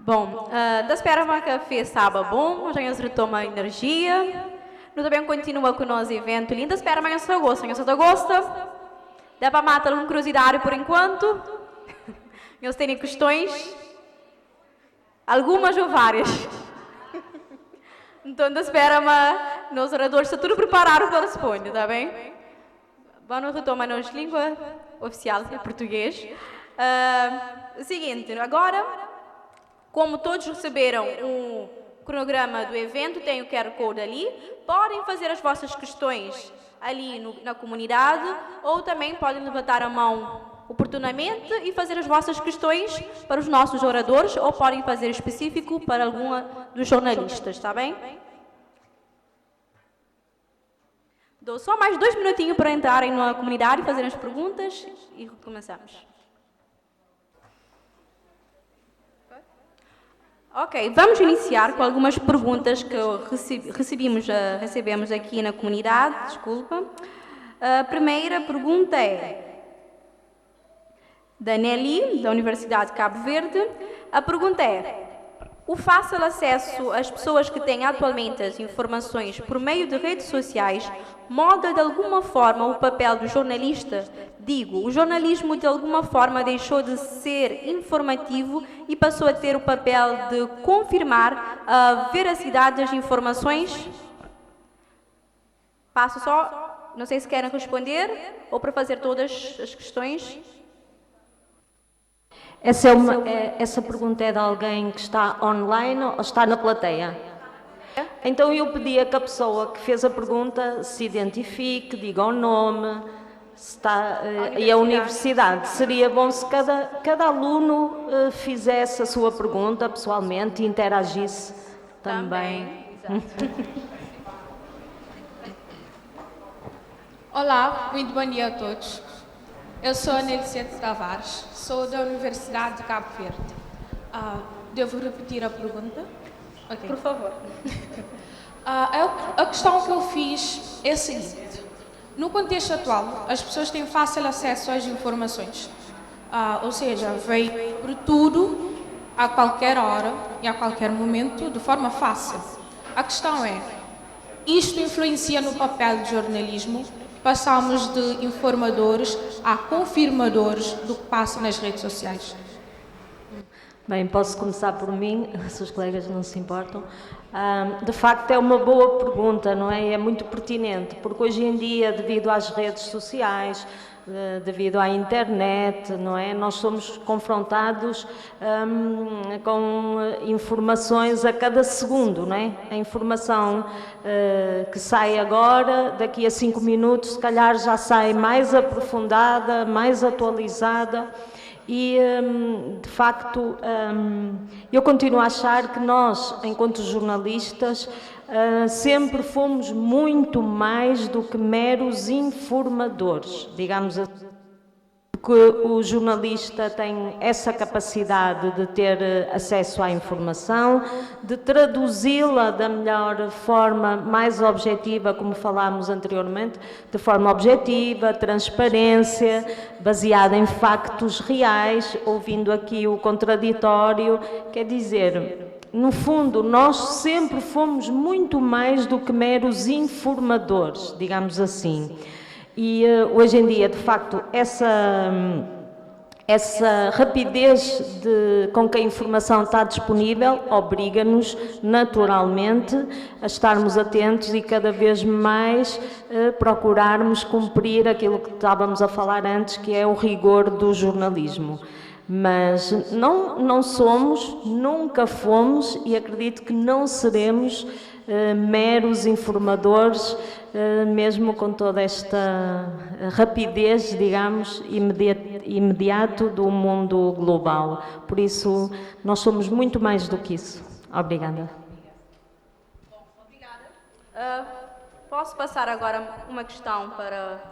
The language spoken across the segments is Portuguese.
Bom, esperamos que fez sábado bom, já nos retoma a energia. Nós também continua com o nosso evento lindo. Espero amanhã se gosta. Se gosta, dá para matar alguma curiosidade por enquanto. Nós temos questões, algumas ou várias. Então, esperamos nos oradores estão tudo preparados para responder, tá bem? Vamos retomar a nossa língua oficial, que é português. O seguinte, agora, como todos receberam o cronograma do evento, tem o QR Code ali, podem fazer as vossas questões ali na comunidade ou também podem levantar a mão oportunamente e fazer as vossas questões para os nossos oradores ou podem fazer específico para alguma dos jornalistas, está bem? Dou só mais 2 minutinhos para entrarem na comunidade e fazerem as perguntas e começamos. Ok, vamos iniciar com algumas perguntas que recebemos aqui na comunidade, desculpa. A primeira pergunta é da Nelly, da Universidade de Cabo Verde. A pergunta é: o fácil acesso às pessoas que têm atualmente as informações por meio de redes sociais molda de alguma forma o papel do jornalista? Digo, o jornalismo de alguma forma deixou de ser informativo e passou a ter o papel de confirmar a veracidade das informações? Passo só, não sei se querem responder ou para fazer todas as questões. Essa pergunta é de alguém que está online ou está na plateia? Então eu pedia que a pessoa que fez a pergunta se identifique, diga o nome e a universidade. Seria bom se cada aluno fizesse a sua pergunta pessoalmente e interagisse também. Olá, muito bom dia a todos. Eu sou a Nelicete Tavares, sou da Universidade de Cabo Verde. Devo repetir a pergunta? Okay. Por favor. A questão que eu fiz é a seguinte. No contexto atual, as pessoas têm fácil acesso às informações. Ou seja, veem por tudo, a qualquer hora e a qualquer momento, de forma fácil. A questão é, isto influencia no papel de jornalismo? Passamos de informadores a confirmadores do que passa nas redes sociais. Bem, posso começar por mim, se os colegas não se importam. De facto, é uma boa pergunta, não é? É muito pertinente, porque hoje em dia, devido às redes sociais, devido à internet, não é? Nós somos confrontados com informações a cada segundo, não é? A informação que sai agora, daqui a 5 minutos, se calhar já sai mais aprofundada, mais atualizada. E, de facto, eu continuo a achar que nós, enquanto jornalistas, sempre fomos muito mais do que meros informadores, digamos assim. Porque o jornalista tem essa capacidade de ter acesso à informação, de traduzi-la da melhor forma, mais objetiva, como falámos anteriormente, de forma objetiva, transparência, baseada em factos reais, ouvindo aqui o contraditório, quer dizer, no fundo, nós sempre fomos muito mais do que meros informadores, digamos assim. E hoje em dia, de facto, essa rapidez com que a informação está disponível obriga-nos, naturalmente, a estarmos atentos e cada vez mais procurarmos cumprir aquilo que estávamos a falar antes, que é o rigor do jornalismo. Mas não somos, nunca fomos e acredito que não seremos meros informadores, mesmo com toda esta rapidez, digamos, imediato do mundo global. Por isso, nós somos muito mais do que isso. Obrigada. Obrigada. Posso passar agora uma questão para...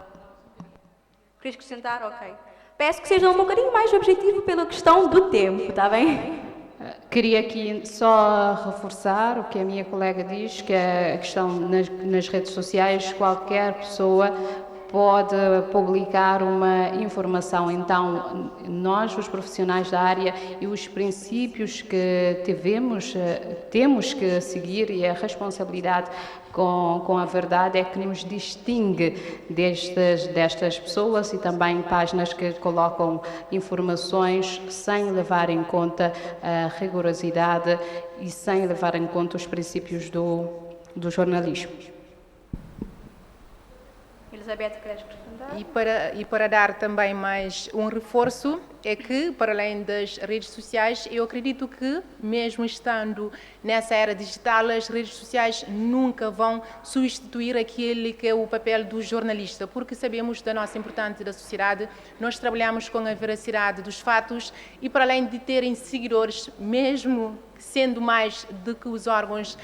Queres acrescentar? Ok. Peço que seja um bocadinho mais objetivo pela questão do tempo, está bem? Queria aqui só reforçar o que a minha colega diz, que é a questão nas redes sociais, qualquer pessoa pode publicar uma informação. Então, nós, os profissionais da área e os princípios que temos que seguir, e a responsabilidade com a verdade é que nos distingue destas pessoas, e também páginas que colocam informações sem levar em conta a rigorosidade e sem levar em conta os princípios do jornalismo. Elizabeth, queres acrescentar? E para dar também mais um reforço, é que, para além das redes sociais, eu acredito que, mesmo estando nessa era digital, as redes sociais nunca vão substituir aquele que é o papel do jornalista, porque sabemos da nossa importância da sociedade, nós trabalhamos com a veracidade dos fatos e, para além de terem seguidores, mesmo sendo mais do que os órgãos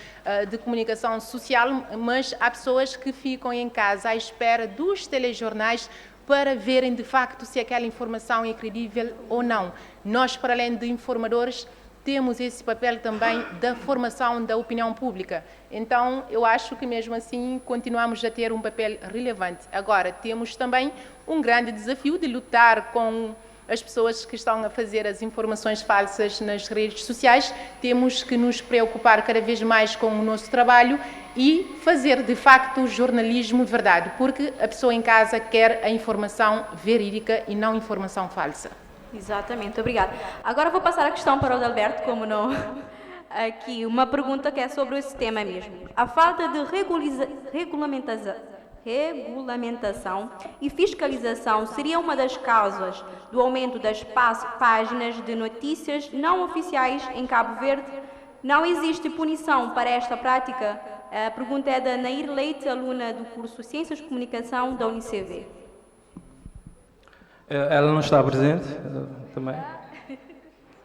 de comunicação social, mas há pessoas que ficam em casa à espera dos telejornais para verem de facto se aquela informação é credível ou não. Nós, para além de informadores, temos esse papel também da formação da opinião pública. Então, eu acho que mesmo assim continuamos a ter um papel relevante. Agora, temos também um grande desafio de lutar com as pessoas que estão a fazer as informações falsas nas redes sociais. Temos que nos preocupar cada vez mais com o nosso trabalho e fazer de facto jornalismo de verdade, porque a pessoa em casa quer a informação verídica e não informação falsa. Exatamente, obrigada. Agora vou passar a questão para o Adalberto, como não. Aqui, uma pergunta que é sobre esse tema mesmo. A falta de regulamentação e fiscalização seria uma das causas do aumento das páginas de notícias não oficiais em Cabo Verde? Não existe punição para esta prática? A pergunta é da Nair Leite, aluna do curso Ciências de Comunicação da UNICV. Ela não está presente também?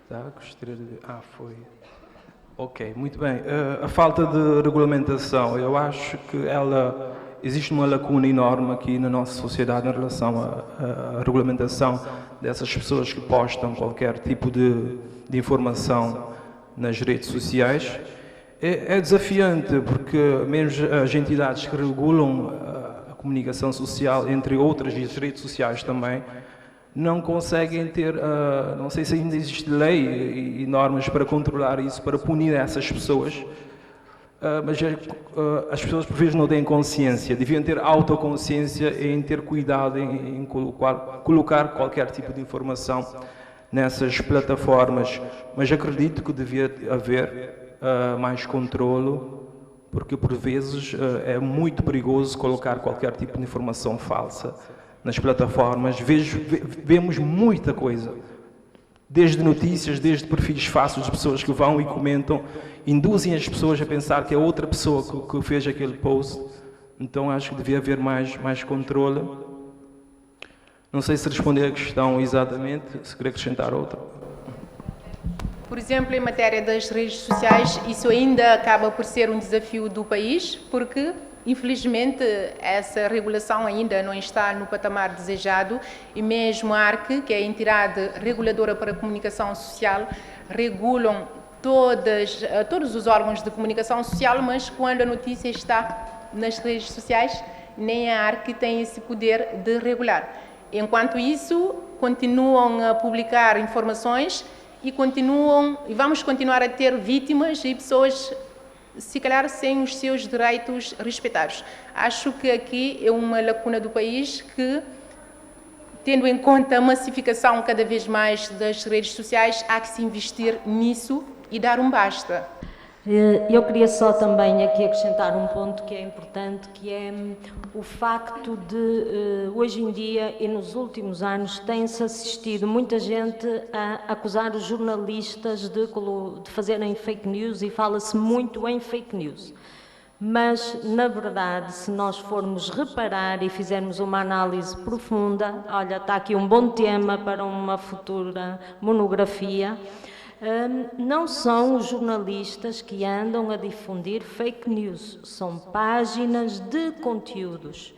Tá, gostaria de... foi. Ok, muito bem. A falta de regulamentação, eu acho que existe uma lacuna enorme aqui na nossa sociedade em relação à regulamentação dessas pessoas que postam qualquer tipo de informação nas redes sociais. É desafiante, porque mesmo as entidades que regulam a comunicação social, entre outras, e as redes sociais também, não conseguem ter, não sei se ainda existe lei e normas para controlar isso, para punir essas pessoas, mas as pessoas por vezes não têm consciência, deviam ter autoconsciência em ter cuidado em colocar qualquer tipo de informação nessas plataformas, mas acredito que devia haver mais controlo, porque por vezes é muito perigoso colocar qualquer tipo de informação falsa nas plataformas. Vemos muita coisa, desde notícias, desde perfis falsos de pessoas que vão e comentam, induzem as pessoas a pensar que é outra pessoa que fez aquele post. Então acho que devia haver mais controle. Não sei se responder a questão exatamente, se querer acrescentar outra. Por exemplo, em matéria das redes sociais, isso ainda acaba por ser um desafio do país, porque, infelizmente, essa regulação ainda não está no patamar desejado, e mesmo a ARC, que é a entidade reguladora para a comunicação social, regulam todos os órgãos de comunicação social, mas quando a notícia está nas redes sociais, nem a ARC tem esse poder de regular. Enquanto isso, continuam a publicar informações e vamos continuar a ter vítimas e pessoas, se calhar, sem os seus direitos respeitados. Acho que aqui é uma lacuna do país que, tendo em conta a massificação cada vez mais das redes sociais, há que se investir nisso e dar um basta. Eu queria só também aqui acrescentar um ponto que é importante, que é o facto de, hoje em dia e nos últimos anos, tem-se assistido muita gente a acusar os jornalistas de fazerem fake news, e fala-se muito em fake news. Mas, na verdade, se nós formos reparar e fizermos uma análise profunda, olha, está aqui um bom tema para uma futura monografia. Não são os jornalistas que andam a difundir fake news, são páginas de conteúdos.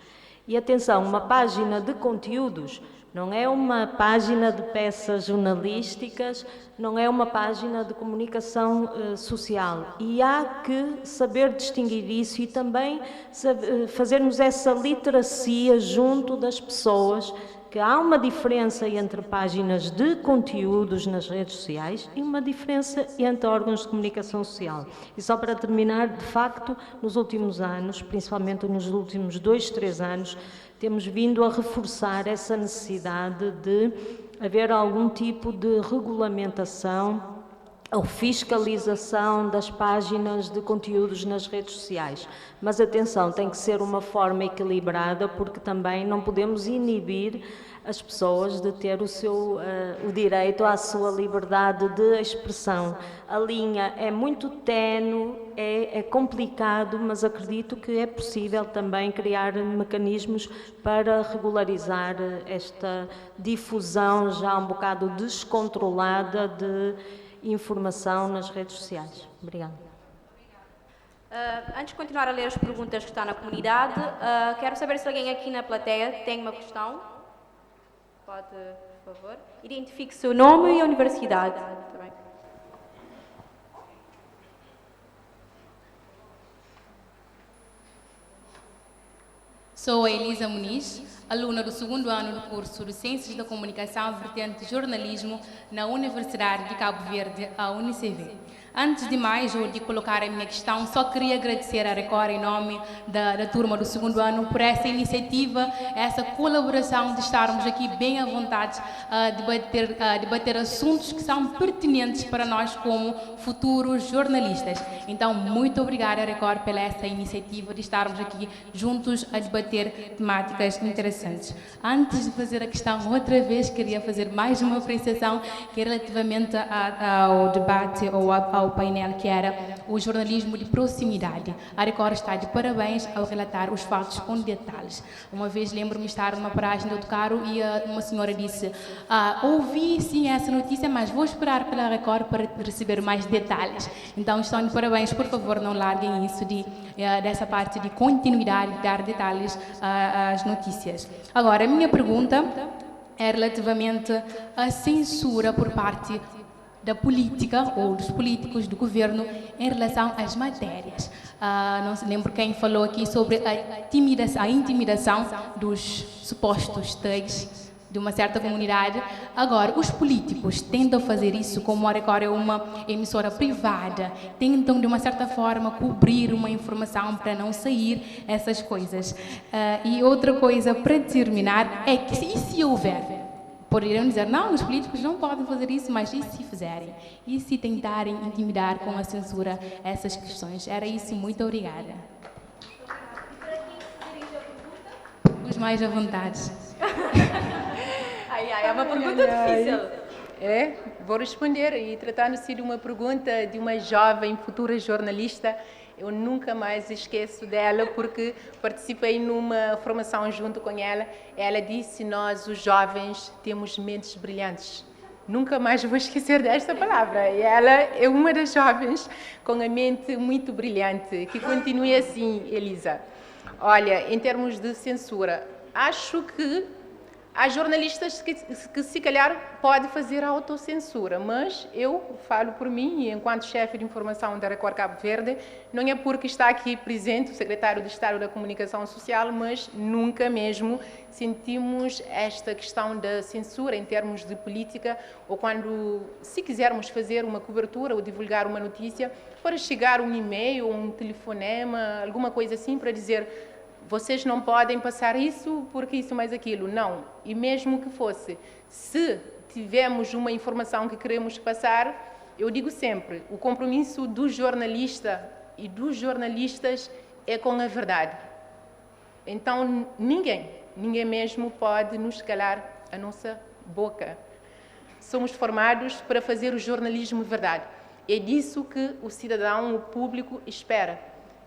E atenção, uma página de conteúdos Não é uma página de peças jornalísticas, não é uma página de comunicação social. E há que saber distinguir isso e também fazermos essa literacia junto das pessoas, que há uma diferença entre páginas de conteúdos nas redes sociais e uma diferença entre órgãos de comunicação social. E só para terminar, de facto, nos últimos anos, principalmente nos últimos 2, 3 anos, temos vindo a reforçar essa necessidade de haver algum tipo de regulamentação ou fiscalização das páginas de conteúdos nas redes sociais. Mas atenção, tem que ser uma forma equilibrada, porque também não podemos inibir as pessoas de ter o direito à sua liberdade de expressão. A linha é muito ténue, é complicado, mas acredito que é possível também criar mecanismos para regularizar esta difusão já um bocado descontrolada de informação nas redes sociais. Obrigada. Antes de continuar a ler as perguntas que estão na comunidade, quero saber se alguém aqui na plateia tem uma questão. Pode, por favor. Identifique seu nome e a universidade. Tá bem. Sou a Elisa Muniz, aluna do 2º ano do curso de Ciências da Comunicação, vertente Jornalismo, na Universidade de Cabo Verde, a UniCV. Antes de mais, ou de colocar a minha questão, só queria agradecer à Record em nome da turma do 2º ano por essa iniciativa, essa colaboração de estarmos aqui bem à vontade a debater assuntos que são pertinentes para nós como futuros jornalistas. Então, muito obrigada, Record, pela essa iniciativa de estarmos aqui juntos a debater temáticas interessantes. Antes de fazer a questão outra vez, queria fazer mais uma apreciação que é relativamente ao debate ou ao painel que era o jornalismo de proximidade. A Record está de parabéns ao relatar os fatos com detalhes. Uma vez lembro-me de estar numa paragem de autocarro e uma senhora disse: ouvi sim essa notícia, mas vou esperar pela Record para receber mais detalhes. Então estão de parabéns, por favor não larguem isso dessa parte de continuidade, de dar detalhes às notícias. Agora, a minha pergunta é relativamente à censura por parte da política ou dos políticos do governo em relação às matérias. Não se lembro quem falou aqui sobre a intimidação dos supostos thugs de uma certa comunidade. Agora, os políticos tentam fazer isso, como a Record é uma emissora privada, tentam de uma certa forma cobrir uma informação para não sair essas coisas. E outra coisa para terminar é que, e se houver? Poderiam dizer, não, os políticos não podem fazer isso, mas e se fizerem? E se tentarem intimidar com a censura essas questões? Era isso, muito obrigada. Os mais à vontade. É uma pergunta difícil. Vou responder, e tratando-se de uma pergunta de uma jovem futura jornalista, eu nunca mais esqueço dela, porque participei numa formação junto com ela. Ela disse: nós, os jovens, temos mentes brilhantes. Nunca mais vou esquecer desta palavra. E ela é uma das jovens com a mente muito brilhante. Que continue assim, Elisa. Olha, em termos de censura, acho que há jornalistas que se calhar pode fazer a autocensura, mas eu falo por mim, enquanto chefe de informação da Record Cabo Verde, não é porque está aqui presente o secretário de Estado da Comunicação Social, mas nunca mesmo sentimos esta questão da censura em termos de política, ou quando, se quisermos fazer uma cobertura ou divulgar uma notícia, para chegar um e-mail ou um telefonema, alguma coisa assim para dizer: vocês não podem passar isso porque isso mais aquilo. Não. E mesmo que fosse, se tivermos uma informação que queremos passar, eu digo sempre, o compromisso do jornalista e dos jornalistas é com a verdade. Então, ninguém mesmo pode nos calar a nossa boca. Somos formados para fazer o jornalismo verdade. É disso que o cidadão, o público, espera.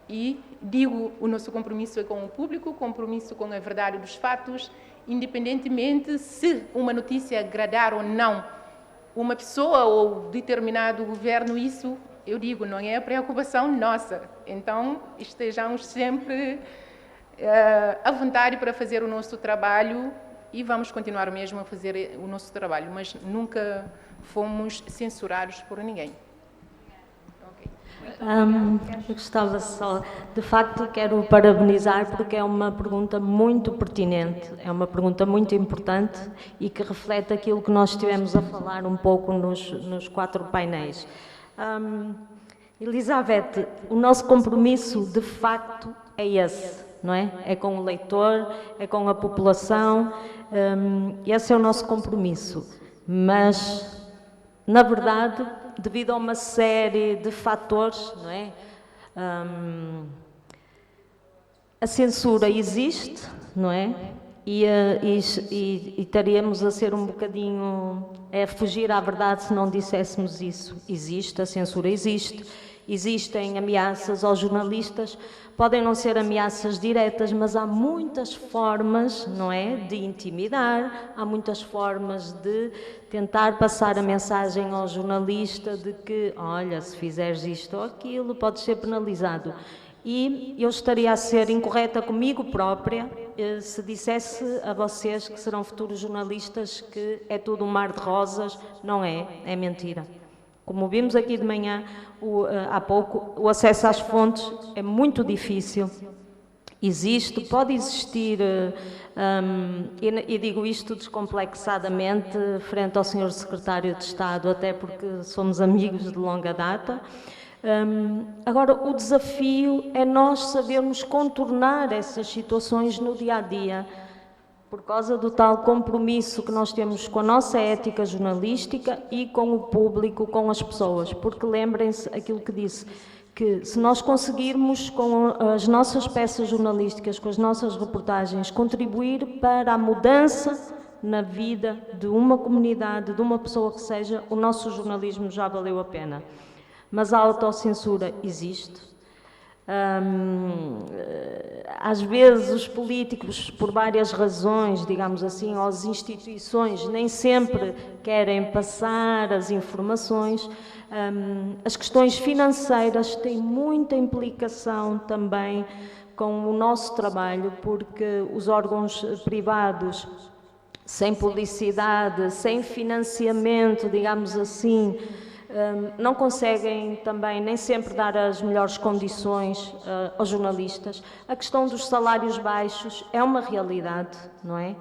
E digo, o nosso compromisso é com o público, compromisso com a verdade dos fatos, independentemente se uma notícia agradar ou não uma pessoa ou determinado governo, isso, eu digo, não é a preocupação nossa. Então, estejamos sempre à vontade para fazer o nosso trabalho e vamos continuar mesmo a fazer o nosso trabalho, mas nunca fomos censurados por ninguém. Eu gostava só, de facto, quero parabenizar porque é uma pergunta muito pertinente, é uma pergunta muito importante e que reflete aquilo que nós estivemos a falar um pouco nos 4 painéis. Elizabeth, o nosso compromisso, de facto, é esse, não é? É com o leitor, é com a população, esse é o nosso compromisso, mas, na verdade, devido a uma série de fatores, não é? A censura existe, não é? E estaríamos a ser um bocadinho a fugir à verdade se não disséssemos isso. Existe, a censura existe, existem ameaças aos jornalistas, podem não ser ameaças diretas, mas há muitas formas, não é, de intimidar, há muitas formas de tentar passar a mensagem ao jornalista de que, olha, se fizeres isto ou aquilo, podes ser penalizado. E eu estaria a ser incorreta comigo própria se dissesse a vocês que serão futuros jornalistas que é tudo um mar de rosas. Não é, é mentira. Como vimos aqui de manhã, há pouco, o acesso às fontes é muito difícil. Existe, pode existir, e digo isto descomplexadamente, frente ao Sr. Secretário de Estado, até porque somos amigos de longa data. Agora, o desafio é nós sabermos contornar essas situações no dia-a-dia, por causa do tal compromisso que nós temos com a nossa ética jornalística e com o público, com as pessoas, porque lembrem-se aquilo que disse, que se nós conseguirmos com as nossas peças jornalísticas, com as nossas reportagens, contribuir para a mudança na vida de uma comunidade, de uma pessoa que seja, o nosso jornalismo já valeu a pena. Mas a autocensura existe. Às vezes os políticos, por várias razões, digamos assim, ou as instituições, nem sempre querem passar as informações. As questões financeiras têm muita implicação também com o nosso trabalho, porque os órgãos privados, sem publicidade, sem financiamento, digamos assim, não conseguem também nem sempre dar as melhores condições aos jornalistas. A questão dos salários baixos é uma realidade, não é?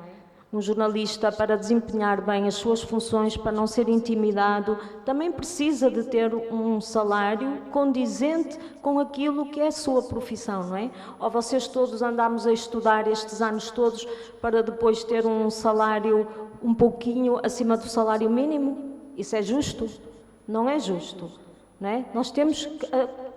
Um jornalista, para desempenhar bem as suas funções, para não ser intimidado, também precisa de ter um salário condizente com aquilo que é a sua profissão, não é? Ou vocês todos andámos a estudar estes anos todos para depois ter um salário um pouquinho acima do salário mínimo? Isso é justo? Não é justo, não é? Nós temos,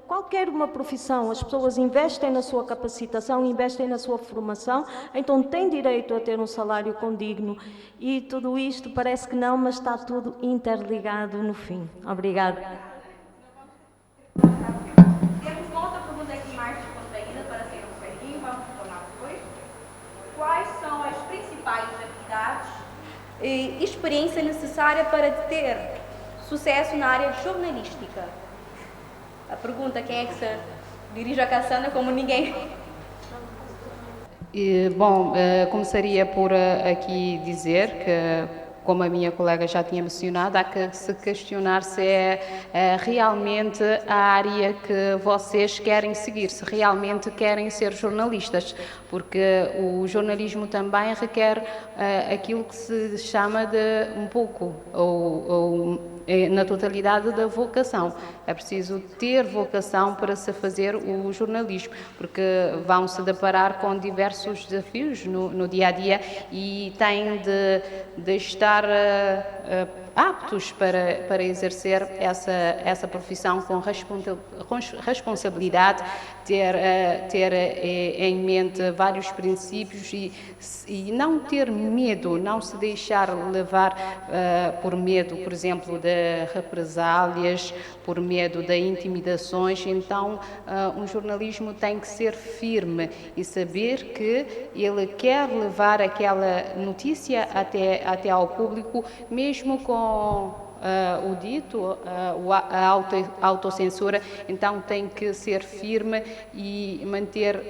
qualquer uma profissão, as pessoas investem na sua capacitação, investem na sua formação, então têm direito a ter um salário condigno e tudo isto parece que não, mas está tudo interligado no fim. Obrigada. Temos uma outra pergunta aqui mais descontraída para ser um bocadinho, vamos retornar depois. Quais são as principais atividades e experiência necessária para ter sucesso na área jornalística? A pergunta, quem é que se dirige a Cassandra como ninguém? Começaria por aqui dizer que, como a minha colega já tinha mencionado, há que se questionar se é realmente a área que vocês querem seguir, se realmente querem ser jornalistas, porque o jornalismo também requer aquilo que se chama de um pouco, ou na totalidade da vocação. É preciso ter vocação para se fazer o jornalismo, porque vão se deparar com diversos desafios no dia-a-dia e têm de estar aptos para exercer essa profissão com responsabilidade, ter em mente vários princípios e não ter medo, não se deixar levar por medo, por exemplo, de represálias, por medo de intimidações. Então, um jornalismo tem que ser firme e saber que ele quer levar aquela notícia até ao público, mesmo com o dito, a autocensura. Então tem que ser firme e manter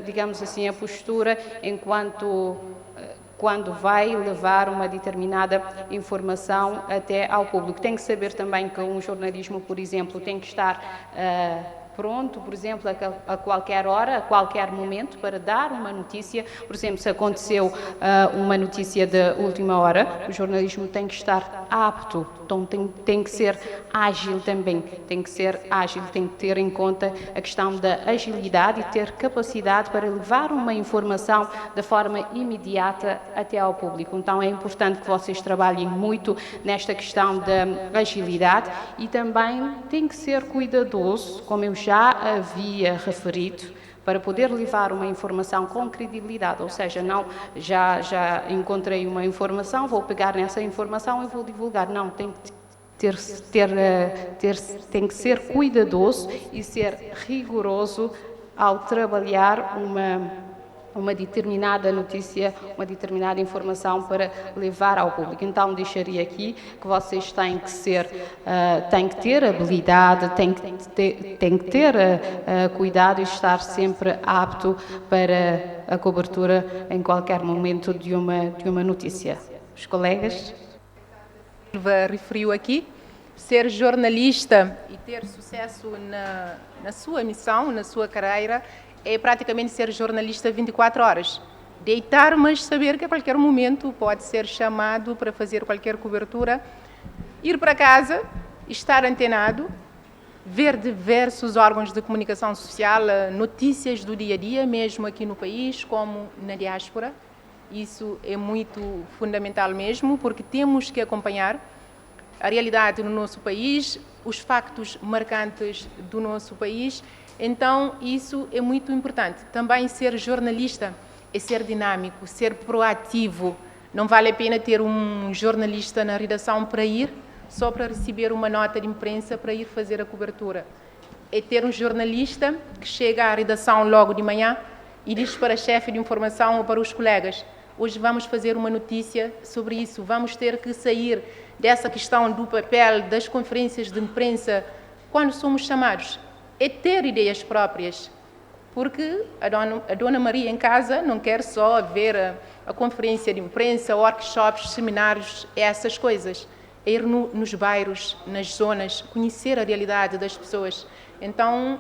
digamos assim, a postura enquanto quando vai levar uma determinada informação até ao público. Tem que saber também que um jornalismo, por exemplo, tem que estar pronto, por exemplo, a qualquer hora, a qualquer momento, para dar uma notícia. Por exemplo, se aconteceu uma notícia de última hora, o jornalismo tem que estar apto, então tem que ser ágil também, tem que ser ágil, tem que ter em conta a questão da agilidade e ter capacidade para levar uma informação de forma imediata até ao público. Então é importante que vocês trabalhem muito nesta questão da agilidade e também tem que ser cuidadoso, como eu já havia referido, para poder levar uma informação com credibilidade, ou seja, não já encontrei uma informação, vou pegar nessa informação e vou divulgar. Não, tem que tem que ser cuidadoso e ser rigoroso ao trabalhar uma determinada notícia, uma determinada informação para levar ao público. Então, deixaria aqui que vocês têm que ter habilidade, têm que ter cuidado e estar sempre apto para a cobertura em qualquer momento de uma notícia. Os colegas? Referiu aqui, ser jornalista e ter sucesso na sua missão, na sua carreira, é praticamente ser jornalista 24 horas. Deitar, mas saber que a qualquer momento pode ser chamado para fazer qualquer cobertura, ir para casa, estar antenado, ver diversos órgãos de comunicação social, notícias do dia a dia, mesmo aqui no país, como na diáspora. Isso é muito fundamental mesmo, porque temos que acompanhar a realidade no nosso país, os factos marcantes do nosso país. Então, isso é muito importante. Também ser jornalista é ser dinâmico, ser proativo. Não vale a pena ter um jornalista na redação para ir só para receber uma nota de imprensa para ir fazer a cobertura. É ter um jornalista que chega à redação logo de manhã e diz para a chefe de informação ou para os colegas: hoje vamos fazer uma notícia sobre isso, vamos ter que sair dessa questão do papel, das conferências de imprensa, quando somos chamados. É ter ideias próprias, porque a Dona Maria em casa não quer só ver a conferência de imprensa, workshops, seminários, essas coisas. É ir nos bairros, nas zonas, conhecer a realidade das pessoas. Então,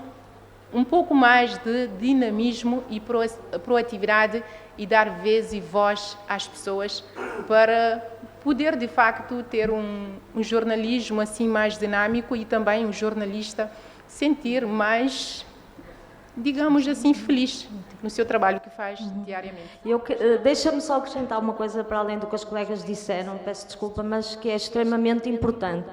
um pouco mais de dinamismo e proatividade e dar vez e voz às pessoas para poder, de facto, ter um jornalismo assim mais dinâmico e também um jornalista sentir mais, digamos assim, feliz no seu trabalho que faz diariamente. Deixa-me só acrescentar uma coisa para além do que os colegas disseram, peço desculpa, mas que é extremamente importante.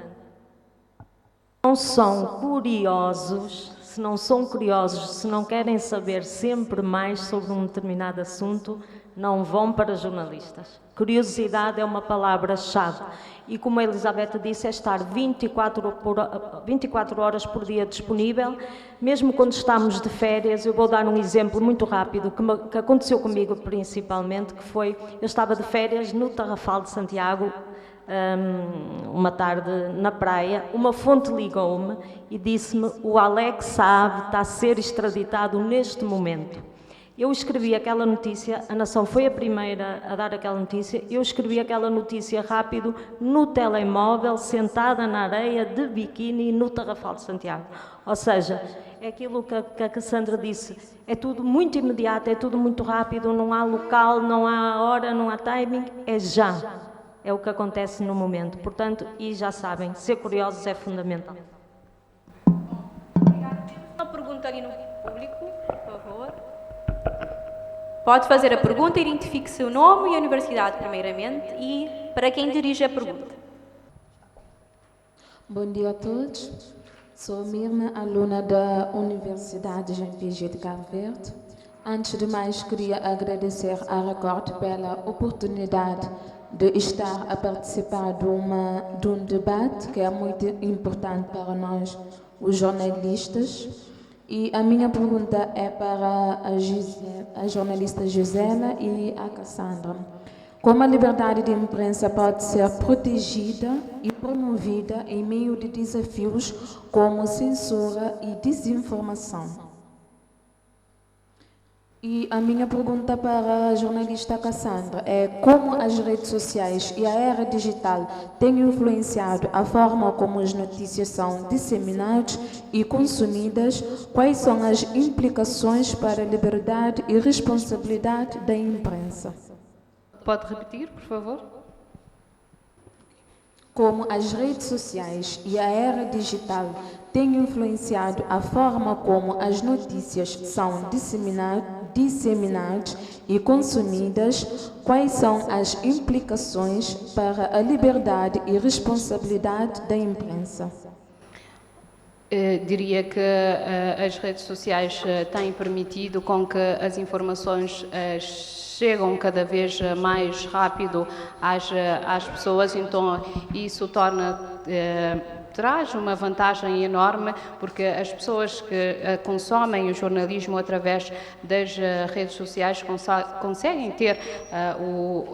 Não são curiosos, se não querem saber sempre mais sobre um determinado assunto, não vão para jornalistas. Curiosidade é uma palavra-chave. E como a Elizabeth disse, é estar 24 horas por dia disponível, mesmo quando estamos de férias. Eu vou dar um exemplo muito rápido, que aconteceu comigo principalmente, que foi, eu estava de férias no Tarrafal de Santiago, uma tarde na praia, uma fonte ligou-me e disse-me: o Alex Saab está a ser extraditado neste momento. Eu escrevi aquela notícia, a Nação foi a primeira a dar aquela notícia, eu escrevi aquela notícia rápido no telemóvel, sentada na areia, de biquíni, no Tarrafal de Santiago. Ou seja, é aquilo que a Cassandra disse, é tudo muito imediato, é tudo muito rápido, não há local, não há hora, não há timing, é já. É o que acontece no momento. Portanto, e já sabem, ser curiosos é fundamental. Uma pergunta ali no público, por favor. Pode fazer a pergunta, identifique seu nome e a universidade primeiramente e para quem dirige a pergunta. Bom dia a todos. Sou Mirna, aluna da Universidade Jean Piaget de Cabo Verde. Antes de mais, queria agradecer à Record pela oportunidade de estar a participar de um debate que é muito importante para nós, os jornalistas. E a minha pergunta é para a jornalista Gisela e a Cassandra. Como a liberdade de imprensa pode ser protegida e promovida em meio de desafios como censura e desinformação? E a minha pergunta para a jornalista Cassandra é como as redes sociais e a era digital têm influenciado a forma como as notícias são disseminadas e consumidas, quais são as implicações para a liberdade e responsabilidade da imprensa? Pode repetir, por favor? Como as redes sociais e a era digital têm influenciado a forma como as notícias são disseminadas e consumidas, quais são as implicações para a liberdade e responsabilidade da imprensa? Diria que as redes sociais têm permitido com que as informações chegam cada vez mais rápido às pessoas, então isso traz uma vantagem enorme, porque as pessoas que consomem o jornalismo através das redes sociais conseguem ter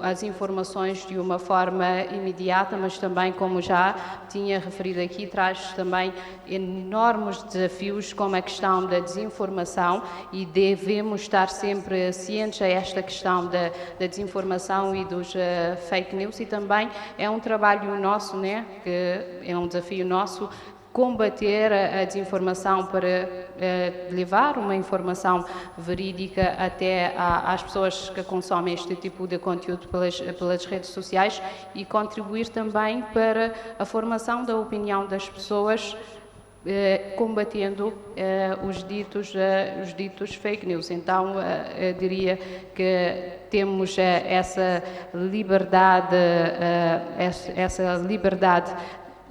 as informações de uma forma imediata, mas também, como já tinha referido aqui, traz também enormes desafios, como a questão da desinformação, e devemos estar sempre cientes a esta questão da desinformação e dos fake news, e também é um trabalho nosso, né, que é um desafio nosso, combater a desinformação para levar uma informação verídica até às pessoas que consomem este tipo de conteúdo pelas redes sociais, e contribuir também para a formação da opinião das pessoas, combatendo os ditos fake news. Então, eu diria que temos essa liberdade,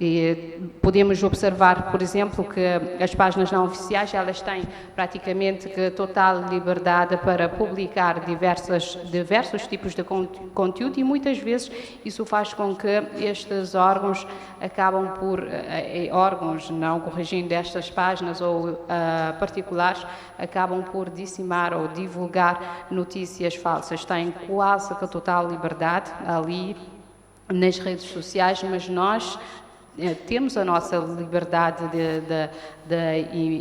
e podemos observar, por exemplo, que as páginas não oficiais, elas têm praticamente total liberdade para publicar diversos tipos de conteúdo, e muitas vezes isso faz com que estes órgãos acabam por, órgãos não corrigindo estas páginas ou particulares, acabam por disseminar ou divulgar notícias falsas. Têm quase que total liberdade ali nas redes sociais, mas nós temos a nossa liberdade da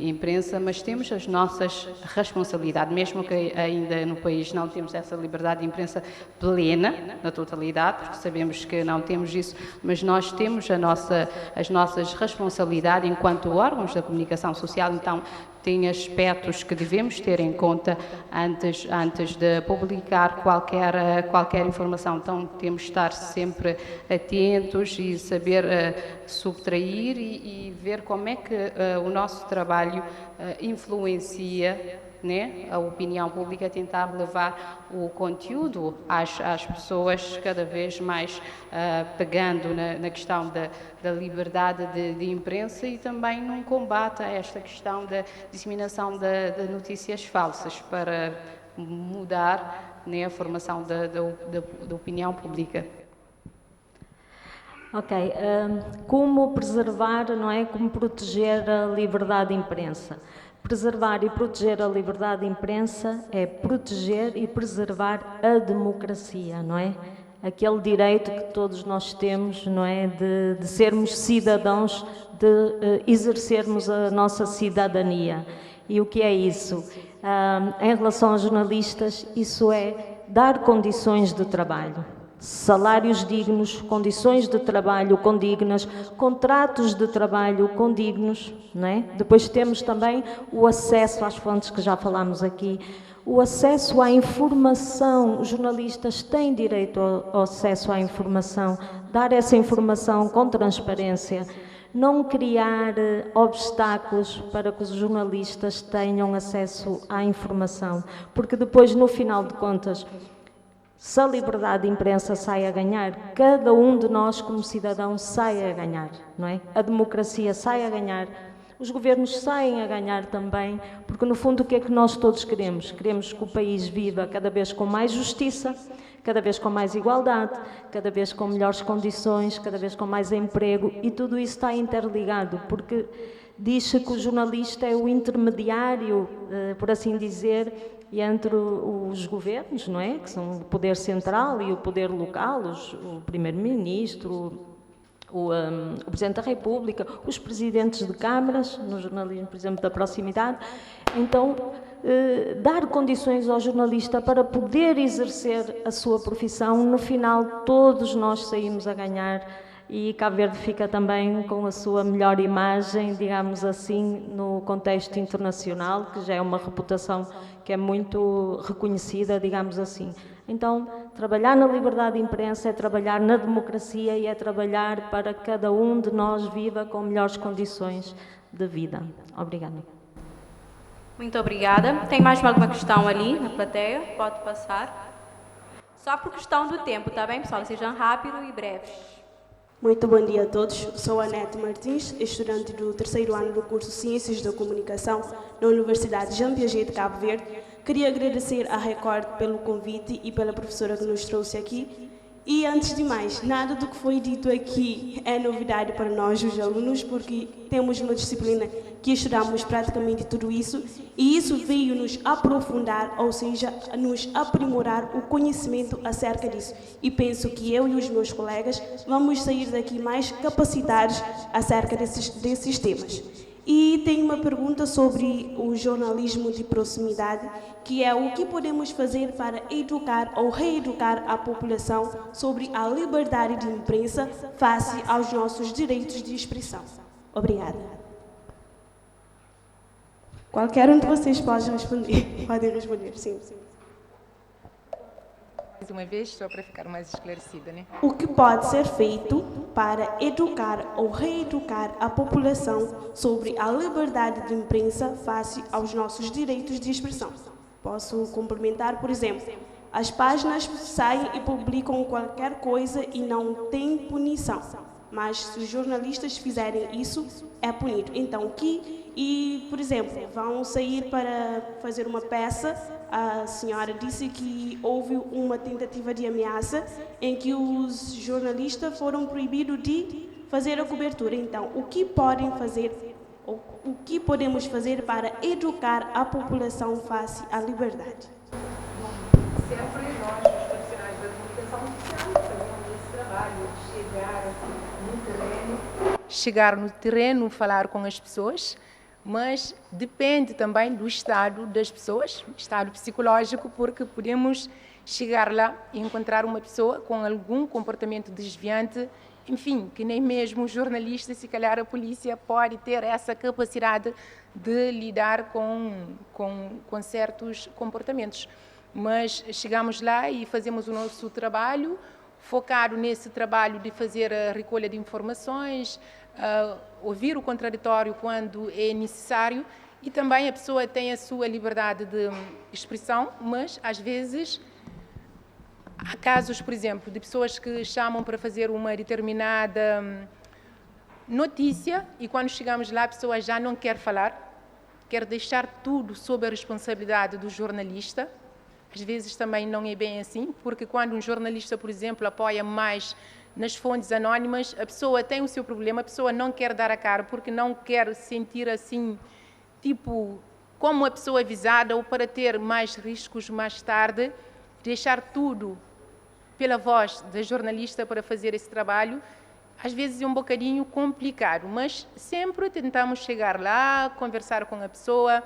imprensa, mas temos as nossas responsabilidades, mesmo que ainda no país não temos essa liberdade de imprensa plena, na totalidade, porque sabemos que não temos isso, mas nós temos as nossas responsabilidades enquanto órgãos da comunicação social. Então, tem aspectos que devemos ter em conta antes de publicar qualquer informação. Então, temos de estar sempre atentos e saber subtrair e ver como é que o nosso trabalho influencia, né, a opinião pública, tentar levar o conteúdo às pessoas cada vez mais, pegando na questão da liberdade de imprensa, e também num combate a esta questão da disseminação de notícias falsas, para mudar, né, a formação da opinião pública. Ok, como preservar, não é? Como proteger a liberdade de imprensa? Preservar e proteger a liberdade de imprensa é proteger e preservar a democracia, não é? Aquele direito que todos nós temos, não é? De sermos cidadãos, de exercermos a nossa cidadania. E o que é isso? Em relação aos jornalistas, isso é dar condições de trabalho. Salários dignos, condições de trabalho condignas, contratos de trabalho condignos, não é? Depois temos também o acesso às fontes que já falámos aqui, o acesso à informação. Os jornalistas têm direito ao acesso à informação, dar essa informação com transparência, não criar obstáculos para que os jornalistas tenham acesso à informação, porque depois, no final de contas, se a liberdade de imprensa sai a ganhar, cada um de nós como cidadão sai a ganhar, não é? A democracia sai a ganhar, os governos saem a ganhar também, porque no fundo o que é que nós todos queremos? Queremos que o país viva cada vez com mais justiça, cada vez com mais igualdade, cada vez com melhores condições, cada vez com mais emprego, e tudo isso está interligado, porque diz-se que o jornalista é o intermediário, por assim dizer, entre os governos, não é? Que são o poder central e o poder local, o primeiro-ministro, o Presidente da República, os presidentes de câmaras, no jornalismo, por exemplo, da proximidade. Então, dar condições ao jornalista para poder exercer a sua profissão, no final todos nós saímos a ganhar e Cabo Verde fica também com a sua melhor imagem, digamos assim, no contexto internacional, que já é uma reputação que é muito reconhecida, digamos assim. Então, trabalhar na liberdade de imprensa é trabalhar na democracia e é trabalhar para que cada um de nós viva com melhores condições de vida. Obrigada. Muito obrigada. Tem mais alguma questão ali na plateia? Pode passar. Só por questão do tempo, tá bem, pessoal? Sejam rápidos e breves. Muito bom dia a todos. Sou a Anete Martins, estudante do 3º ano do curso Ciências da Comunicação na Universidade Jean Piaget de Cabo Verde. Queria agradecer à Record pelo convite e pela professora que nos trouxe aqui. E, antes de mais, nada do que foi dito aqui é novidade para nós, os alunos, porque temos uma disciplina que estudamos praticamente tudo isso, e isso veio nos aprofundar, ou seja, nos aprimorar o conhecimento acerca disso. E penso que eu e os meus colegas vamos sair daqui mais capacitados acerca desses temas. E tenho uma pergunta sobre o jornalismo de proximidade, que é o que podemos fazer para educar ou reeducar a população sobre a liberdade de imprensa face aos nossos direitos de expressão. Obrigada. Qualquer um de vocês pode responder. Podem responder, sim. Mais uma vez, só para ficar mais esclarecida, né? O que pode ser feito para educar ou reeducar a população sobre a liberdade de imprensa face aos nossos direitos de expressão? Posso complementar, por exemplo, as páginas saem e publicam qualquer coisa e não tem punição. Mas se os jornalistas fizerem isso, é punido. Então, por exemplo, vão sair para fazer uma peça, a senhora disse que houve uma tentativa de ameaça em que os jornalistas foram proibidos de fazer a cobertura. Então, o que podem fazer, ou o que podemos fazer para educar a população face à liberdade? Sempre nós, os profissionais da comunicação social, fazemos esse trabalho de chegar no terreno, falar com as pessoas, mas depende também do estado das pessoas, estado psicológico, porque podemos chegar lá e encontrar uma pessoa com algum comportamento desviante, enfim, que nem mesmo os jornalistas, se calhar a polícia pode ter essa capacidade de lidar com certos comportamentos. Mas chegamos lá e fazemos o nosso trabalho, focado nesse trabalho de fazer a recolha de informações, ouvir o contraditório quando é necessário, e também a pessoa tem a sua liberdade de expressão, mas às vezes há casos, por exemplo, de pessoas que chamam para fazer uma determinada notícia e quando chegamos lá a pessoa já não quer falar, quer deixar tudo sob a responsabilidade do jornalista. Às vezes também não é bem assim, porque quando um jornalista, por exemplo, apoia mais nas fontes anónimas, a pessoa tem o seu problema, a pessoa não quer dar a cara porque não quer sentir assim, tipo, como a pessoa avisada, ou para ter mais riscos mais tarde, deixar tudo pela voz da jornalista para fazer esse trabalho, às vezes é um bocadinho complicado, mas sempre tentamos chegar lá, conversar com a pessoa,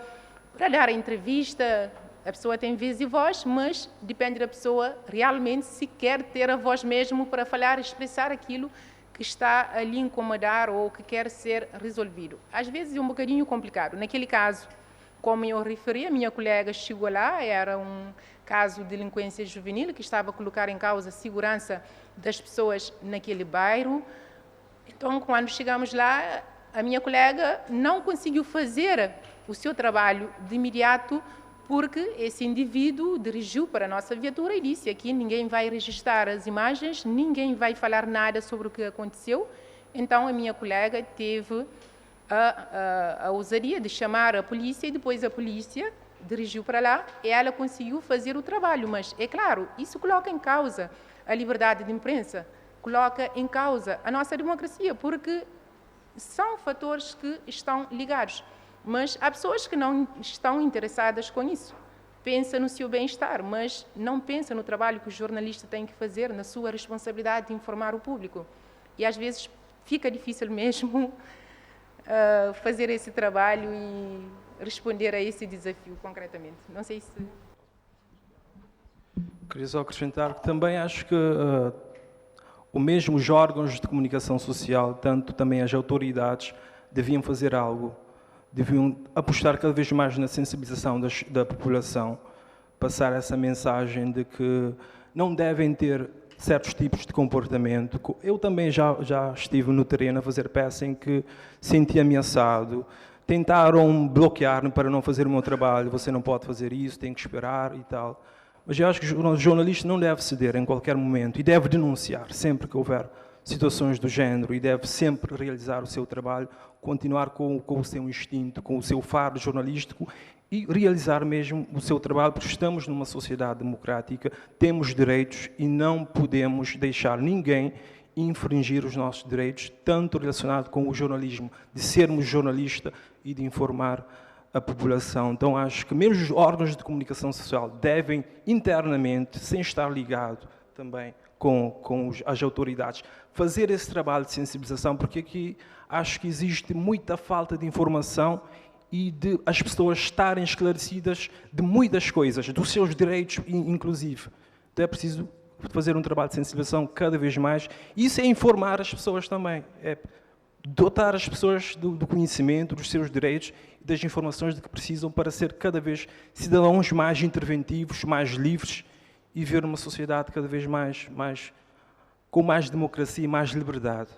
para dar a entrevista. A pessoa tem vez e voz, mas depende da pessoa realmente se quer ter a voz mesmo para falar, expressar aquilo que está ali incomodar ou que quer ser resolvido. Às vezes é um bocadinho complicado. Naquele caso, como eu referi, a minha colega chegou lá, era um caso de delinquência juvenil que estava a colocar em causa a segurança das pessoas naquele bairro. Então, quando chegamos lá, a minha colega não conseguiu fazer o seu trabalho de imediato, porque esse indivíduo dirigiu para a nossa viatura e disse: aqui ninguém vai registrar as imagens, ninguém vai falar nada sobre o que aconteceu. Então a minha colega teve a ousadia de chamar a polícia e depois a polícia dirigiu para lá e ela conseguiu fazer o trabalho. Mas, é claro, isso coloca em causa a liberdade de imprensa, coloca em causa a nossa democracia, porque são fatores que estão ligados. Mas há pessoas que não estão interessadas com isso. Pensa no seu bem-estar, mas não pensa no trabalho que o jornalista tem que fazer, na sua responsabilidade de informar o público. E às vezes fica difícil mesmo fazer esse trabalho e responder a esse desafio concretamente. Não sei se... Queria só acrescentar que também acho que o mesmo os órgãos de comunicação social, tanto também as autoridades, deviam fazer algo, deviam apostar cada vez mais na sensibilização da população, passar essa mensagem de que não devem ter certos tipos de comportamento. Eu também já estive no terreno a fazer peça em que senti ameaçado, tentaram bloquear-me para não fazer o meu trabalho, você não pode fazer isso, tem que esperar e tal. Mas eu acho que o jornalista não deve ceder em qualquer momento e deve denunciar sempre que houver situações do género e deve sempre realizar o seu trabalho, continuar com o seu instinto, com o seu faro jornalístico e realizar mesmo o seu trabalho, porque estamos numa sociedade democrática, temos direitos e não podemos deixar ninguém infringir os nossos direitos, tanto relacionado com o jornalismo, de sermos jornalista e de informar a população. Então, acho que mesmo os órgãos de comunicação social devem, internamente, sem estar ligado também com as autoridades, fazer esse trabalho de sensibilização, porque aqui acho que existe muita falta de informação e de as pessoas estarem esclarecidas de muitas coisas, dos seus direitos, inclusive. Então, é preciso fazer um trabalho de sensibilização cada vez mais. Isso é informar as pessoas também, é dotar as pessoas do conhecimento, dos seus direitos e das informações de que precisam para ser cada vez cidadãos mais interventivos, mais livres e ver uma sociedade cada vez mais com mais democracia e mais liberdade.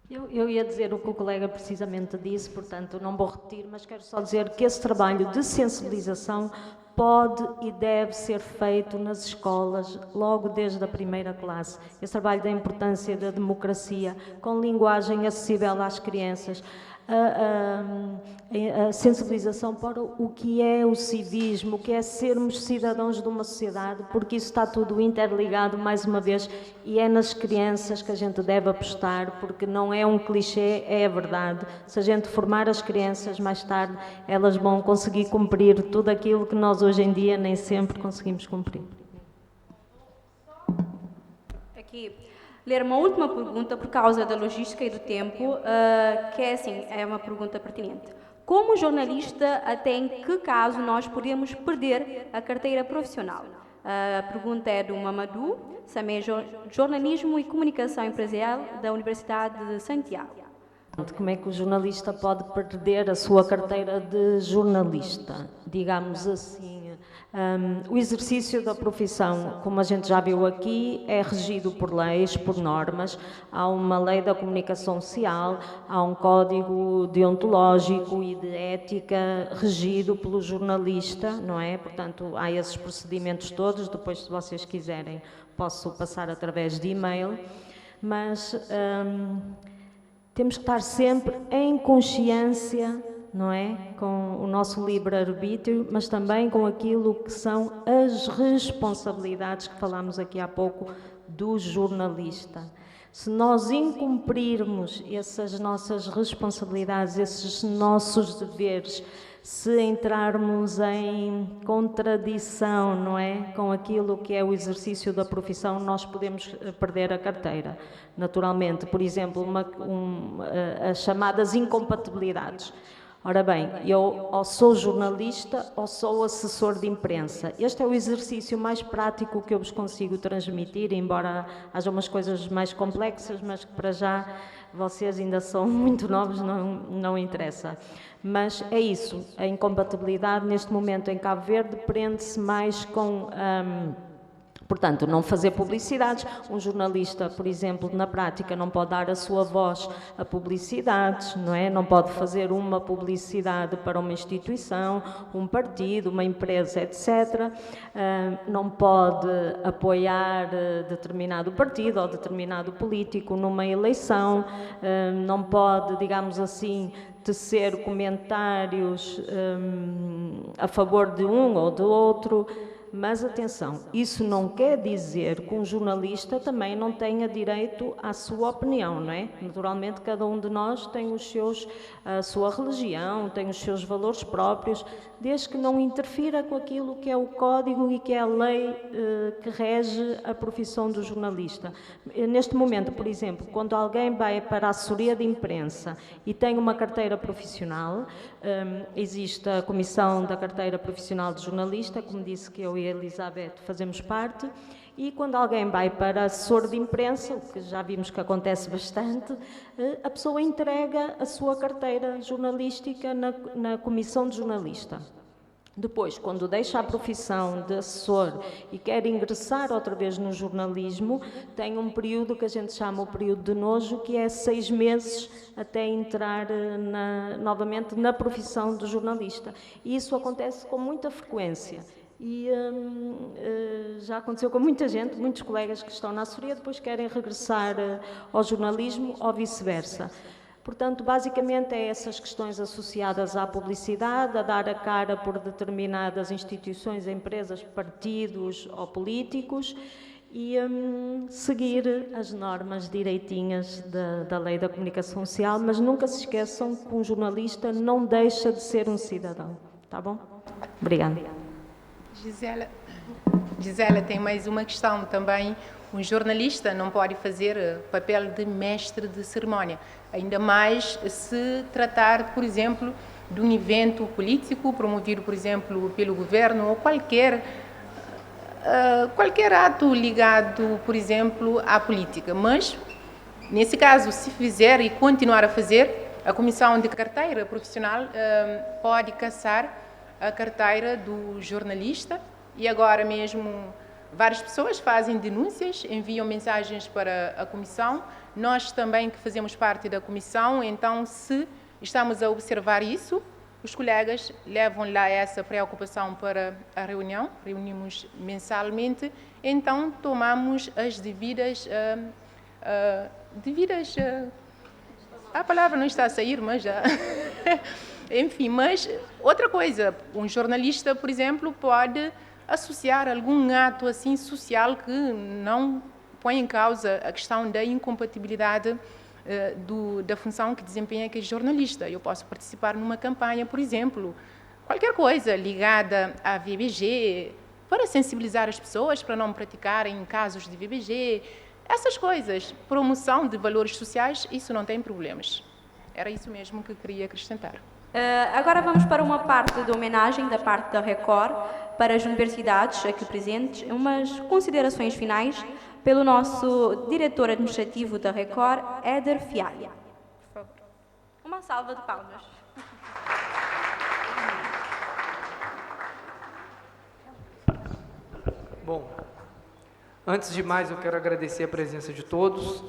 Eu ia dizer o que o colega precisamente disse, portanto não vou repetir, mas quero só dizer que esse trabalho de sensibilização pode e deve ser feito nas escolas, logo desde a primeira classe. Esse trabalho da importância da democracia, com linguagem acessível às crianças, a sensibilização para o que é o civismo, o que é sermos cidadãos de uma sociedade, porque isso está tudo interligado, mais uma vez, e é nas crianças que a gente deve apostar, porque não é um clichê, é a verdade. Se a gente formar as crianças, mais tarde, elas vão conseguir cumprir tudo aquilo que nós hoje em dia nem sempre conseguimos cumprir. Aqui, ler uma última pergunta por causa da logística e do tempo, que é assim, é uma pergunta pertinente. Como jornalista, até em que caso nós podemos perder a carteira profissional? A pergunta é do Mamadou Samé, Jornalismo e Comunicação Empresarial da Universidade de Santiago. Como é que o jornalista pode perder a sua carteira de jornalista? Digamos assim, o exercício da profissão, como a gente já viu aqui, é regido por leis, por normas. Há uma lei da comunicação social, há um código deontológico e de ética regido pelo jornalista, não é? Portanto, há esses procedimentos todos. Depois, se vocês quiserem, posso passar através de e-mail. Mas temos que estar sempre em consciência, não é? Com o nosso livre-arbítrio, mas também com aquilo que são as responsabilidades que falámos aqui há pouco do jornalista. Se nós incumprirmos essas nossas responsabilidades, esses nossos deveres, se entrarmos em contradição, não é, com aquilo que é o exercício da profissão, nós podemos perder a carteira. Naturalmente, por exemplo, as chamadas incompatibilidades. Ora bem, eu ou sou jornalista ou sou assessor de imprensa. Este é o exercício mais prático que eu vos consigo transmitir, embora haja umas coisas mais complexas, mas que para já vocês ainda são muito novos, não interessa. Mas é isso, a incompatibilidade neste momento em Cabo Verde prende-se mais com... Portanto, não fazer publicidades. Um jornalista, por exemplo, na prática, não pode dar a sua voz a publicidades, não é? Não pode fazer uma publicidade para uma instituição, um partido, uma empresa, etc. Não pode apoiar determinado partido ou determinado político numa eleição. Não pode, digamos assim, tecer comentários a favor de um ou do outro. Mas atenção, isso não quer dizer que um jornalista também não tenha direito à sua opinião, não é? Naturalmente, cada um de nós tem a sua religião, tem os seus valores próprios, desde que não interfira com aquilo que é o código e que é a lei que rege a profissão do jornalista. Neste momento, por exemplo, quando alguém vai para a assessoria de imprensa e tem uma carteira profissional, existe a Comissão da Carteira Profissional de Jornalista, como disse que eu e a Elizabeth fazemos parte, e quando alguém vai para assessor de imprensa, o que já vimos que acontece bastante, a pessoa entrega a sua carteira jornalística na Comissão de Jornalista. Depois, quando deixa a profissão de assessor e quer ingressar outra vez no jornalismo, tem um período que a gente chama o período de nojo, que é 6 meses até entrar novamente na profissão de jornalista. E isso acontece com muita frequência. E já aconteceu com muita gente, muitos colegas que estão na assessoria, depois querem regressar ao jornalismo ou vice-versa. Portanto, basicamente é essas questões associadas à publicidade, a dar a cara por determinadas instituições, empresas, partidos ou políticos e seguir as normas direitinhas da Lei da Comunicação Social, mas nunca se esqueçam que um jornalista não deixa de ser um cidadão. Tá bom? Obrigada. Gisela, tem mais uma questão também. Um jornalista não pode fazer papel de mestre de cerimónia, ainda mais se tratar, por exemplo, de um evento político promovido, por exemplo, pelo governo ou qualquer ato ligado, por exemplo, à política. Mas, nesse caso, se fizer e continuar a fazer, a Comissão de Carteira Profissional pode cassar a carteira do jornalista e agora mesmo várias pessoas fazem denúncias, enviam mensagens para a Comissão. Nós também, que fazemos parte da Comissão, então, se estamos a observar isso, os colegas levam lá essa preocupação para a reunião, reunimos mensalmente, então tomamos as devidas a palavra não está a sair, mas já... Enfim, mas outra coisa, um jornalista, por exemplo, pode associar algum ato assim social que não põe em causa a questão da incompatibilidade da função que desempenha aquele jornalista. Eu posso participar numa campanha, por exemplo, qualquer coisa ligada à VBG, para sensibilizar as pessoas para não praticarem casos de VBG, essas coisas, promoção de valores sociais, isso não tem problemas. Era isso mesmo que eu queria acrescentar. Agora vamos para uma parte de homenagem da parte da Record para as universidades aqui presentes, umas considerações finais pelo nosso diretor administrativo da Record, Éder Fialha. Por favor. Uma salva de palmas. Bom, antes de mais eu quero agradecer a presença de todos.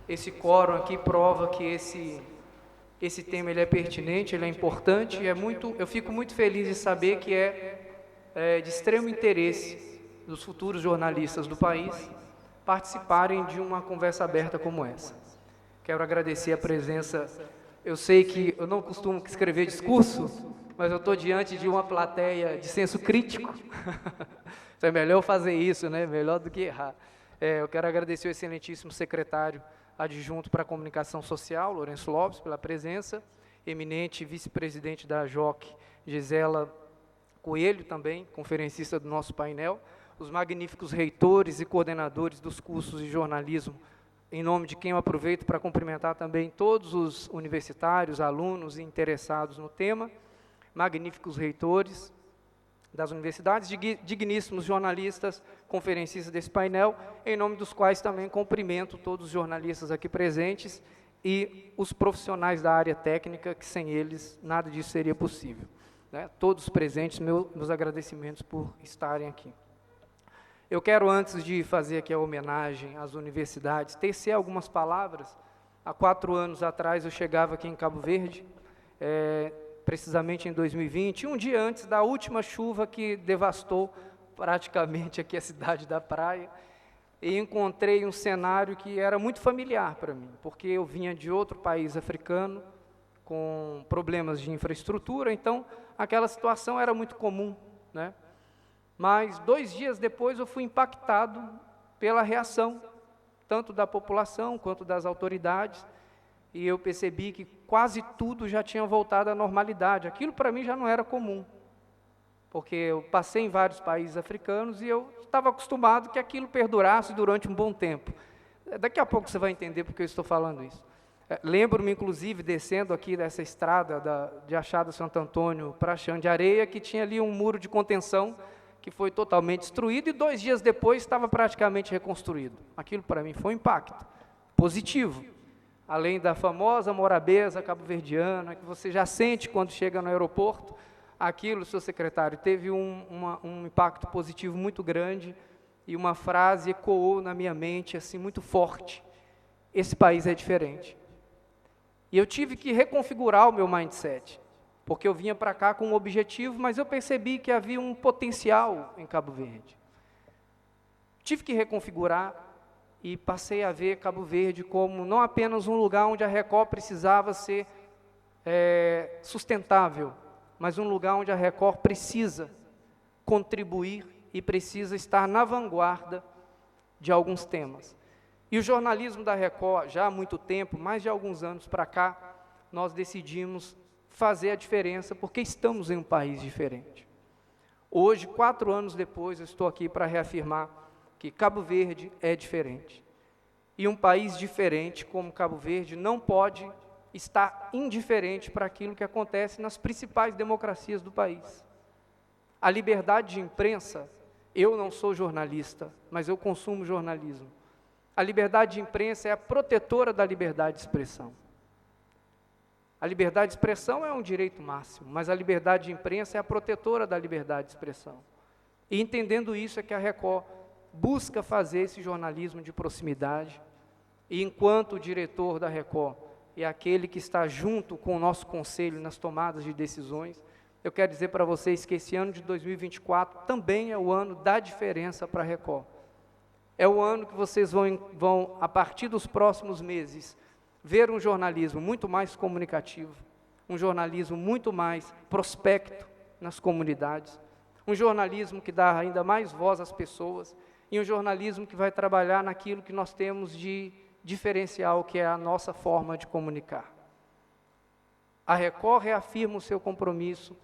Esse quórum aqui prova que esse tema ele é pertinente, ele é importante e eu fico muito feliz de saber que é de extremo interesse dos futuros jornalistas do país participarem de uma conversa aberta como essa. Quero agradecer a presença. Eu sei que eu não costumo escrever discurso, mas eu estou diante de uma plateia de senso crítico. Então é melhor fazer isso, né? Melhor do que errar. Eu quero agradecer o excelentíssimo secretário adjunto para a comunicação social, Lourenço Lopes, pela presença, eminente vice-presidente da JOC, Gisela Coelho, também, conferencista do nosso painel, os magníficos reitores e coordenadores dos cursos de jornalismo, em nome de quem eu aproveito para cumprimentar também todos os universitários, alunos e interessados no tema, magníficos reitores das universidades, digníssimos jornalistas, conferencistas desse painel, em nome dos quais também cumprimento todos os jornalistas aqui presentes e os profissionais da área técnica, que sem eles nada disso seria possível. Né? Todos presentes, meus agradecimentos por estarem aqui. Eu quero, antes de fazer aqui a homenagem às universidades, tecer algumas palavras. Há 4 anos atrás eu chegava aqui em Cabo Verde, precisamente em 2020, um dia antes da última chuva que devastou praticamente aqui a cidade da praia, e encontrei um cenário que era muito familiar para mim, porque eu vinha de outro país africano, com problemas de infraestrutura, então aquela situação era muito comum, né? Mas 2 dias depois eu fui impactado pela reação, tanto da população quanto das autoridades, e eu percebi que quase tudo já tinha voltado à normalidade. Aquilo para mim já não era comum, porque eu passei em vários países africanos e eu estava acostumado que aquilo perdurasse durante um bom tempo. Daqui a pouco você vai entender porque eu estou falando isso. Lembro-me, inclusive, descendo aqui dessa estrada de Achada Santo Antônio para Chão de Areia, que tinha ali um muro de contenção que foi totalmente destruído e 2 dias depois estava praticamente reconstruído. Aquilo para mim foi um impacto positivo, além da famosa morabeza cabo-verdiana, que você já sente quando chega no aeroporto. Aquilo, seu secretário, teve um impacto positivo muito grande e uma frase ecoou na minha mente assim muito forte: esse país é diferente. E eu tive que reconfigurar o meu mindset, porque eu vinha para cá com um objetivo, mas eu percebi que havia um potencial em Cabo Verde. Tive que reconfigurar e passei a ver Cabo Verde como não apenas um lugar onde a Record precisava ser sustentável, mas um lugar onde a Record precisa contribuir e precisa estar na vanguarda de alguns temas. E o jornalismo da Record, já há muito tempo, mais de alguns anos para cá, nós decidimos fazer a diferença, porque estamos em um país diferente. Hoje, 4 anos depois, eu estou aqui para reafirmar que Cabo Verde é diferente. E um país diferente como Cabo Verde não pode estar indiferente para aquilo que acontece nas principais democracias do país. A liberdade de imprensa, eu não sou jornalista, mas eu consumo jornalismo. A liberdade de imprensa é a protetora da liberdade de expressão. A liberdade de expressão é um direito máximo, mas a liberdade de imprensa é a protetora da liberdade de expressão. E entendendo isso é que a Record busca fazer esse jornalismo de proximidade, e enquanto o diretor da Record é aquele que está junto com o nosso conselho nas tomadas de decisões, eu quero dizer para vocês que esse ano de 2024 também é o ano da diferença para a Record. É o ano que vocês vão, a partir dos próximos meses, ver um jornalismo muito mais comunicativo, um jornalismo muito mais prospecto nas comunidades, um jornalismo que dá ainda mais voz às pessoas e um jornalismo que vai trabalhar naquilo que nós temos de diferencial, que é a nossa forma de comunicar. A Record reafirma o seu compromisso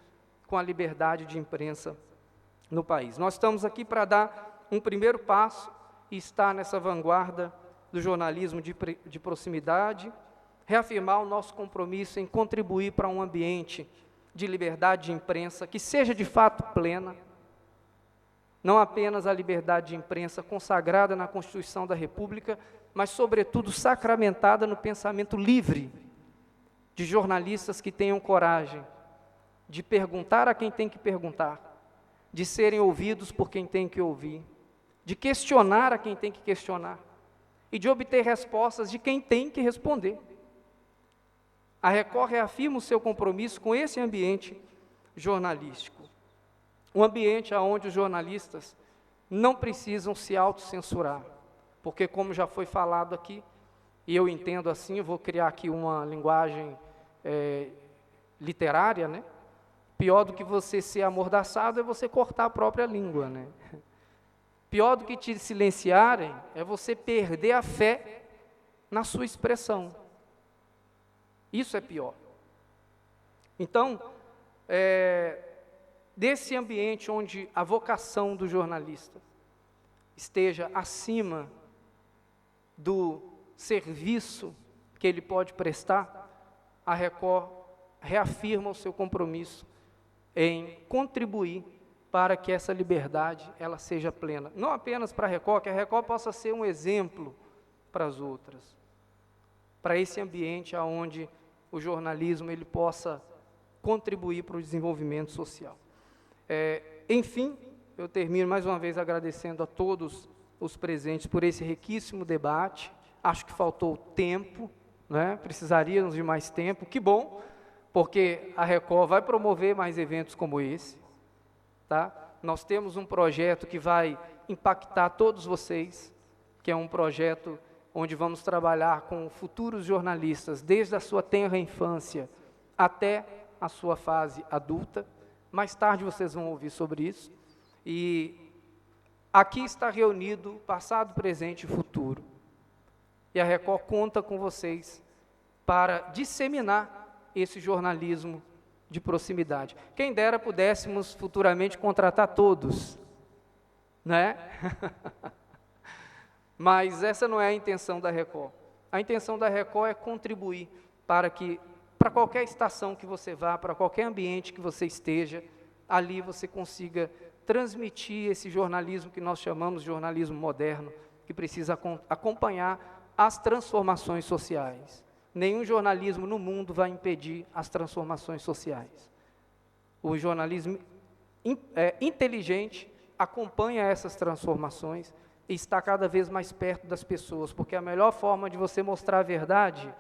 com a liberdade de imprensa no país. Nós estamos aqui para dar um primeiro passo e estar nessa vanguarda do jornalismo de proximidade, reafirmar o nosso compromisso em contribuir para um ambiente de liberdade de imprensa que seja de fato plena, não apenas a liberdade de imprensa consagrada na Constituição da República, mas, sobretudo, sacramentada no pensamento livre de jornalistas que tenham coragem de perguntar a quem tem que perguntar, de serem ouvidos por quem tem que ouvir, de questionar a quem tem que questionar e de obter respostas de quem tem que responder. A Record reafirma o seu compromisso com esse ambiente jornalístico, um ambiente onde os jornalistas não precisam se autocensurar, porque, como já foi falado aqui, e eu entendo assim, eu vou criar aqui uma linguagem literária, né? Pior do que você ser amordaçado é você cortar a própria língua, né? Pior do que te silenciarem é você perder a fé na sua expressão. Isso é pior. Então, desse ambiente onde a vocação do jornalista esteja acima do serviço que ele pode prestar, a Record reafirma o seu compromisso em contribuir para que essa liberdade ela seja plena. Não apenas para a Record, que a Record possa ser um exemplo para as outras, para esse ambiente onde o jornalismo ele possa contribuir para o desenvolvimento social. Enfim, eu termino mais uma vez agradecendo a todos os presentes por esse riquíssimo debate. Acho que faltou tempo, né? Precisaríamos de mais tempo, que bom, porque a Record vai promover mais eventos como esse. Tá? Nós temos um projeto que vai impactar todos vocês, que é um projeto onde vamos trabalhar com futuros jornalistas, desde a sua tenra infância até a sua fase adulta. Mais tarde vocês vão ouvir sobre isso. E aqui está reunido passado, presente e futuro. E a Record conta com vocês para disseminar esse jornalismo de proximidade. Quem dera pudéssemos futuramente contratar todos, né? Mas essa não é a intenção da Record. A intenção da Record é contribuir para qualquer estação que você vá, para qualquer ambiente que você esteja, ali você consiga transmitir esse jornalismo que nós chamamos de jornalismo moderno, que precisa acompanhar as transformações sociais. Nenhum jornalismo no mundo vai impedir as transformações sociais. O jornalismo inteligente acompanha essas transformações e está cada vez mais perto das pessoas, porque a melhor forma de você mostrar a verdade,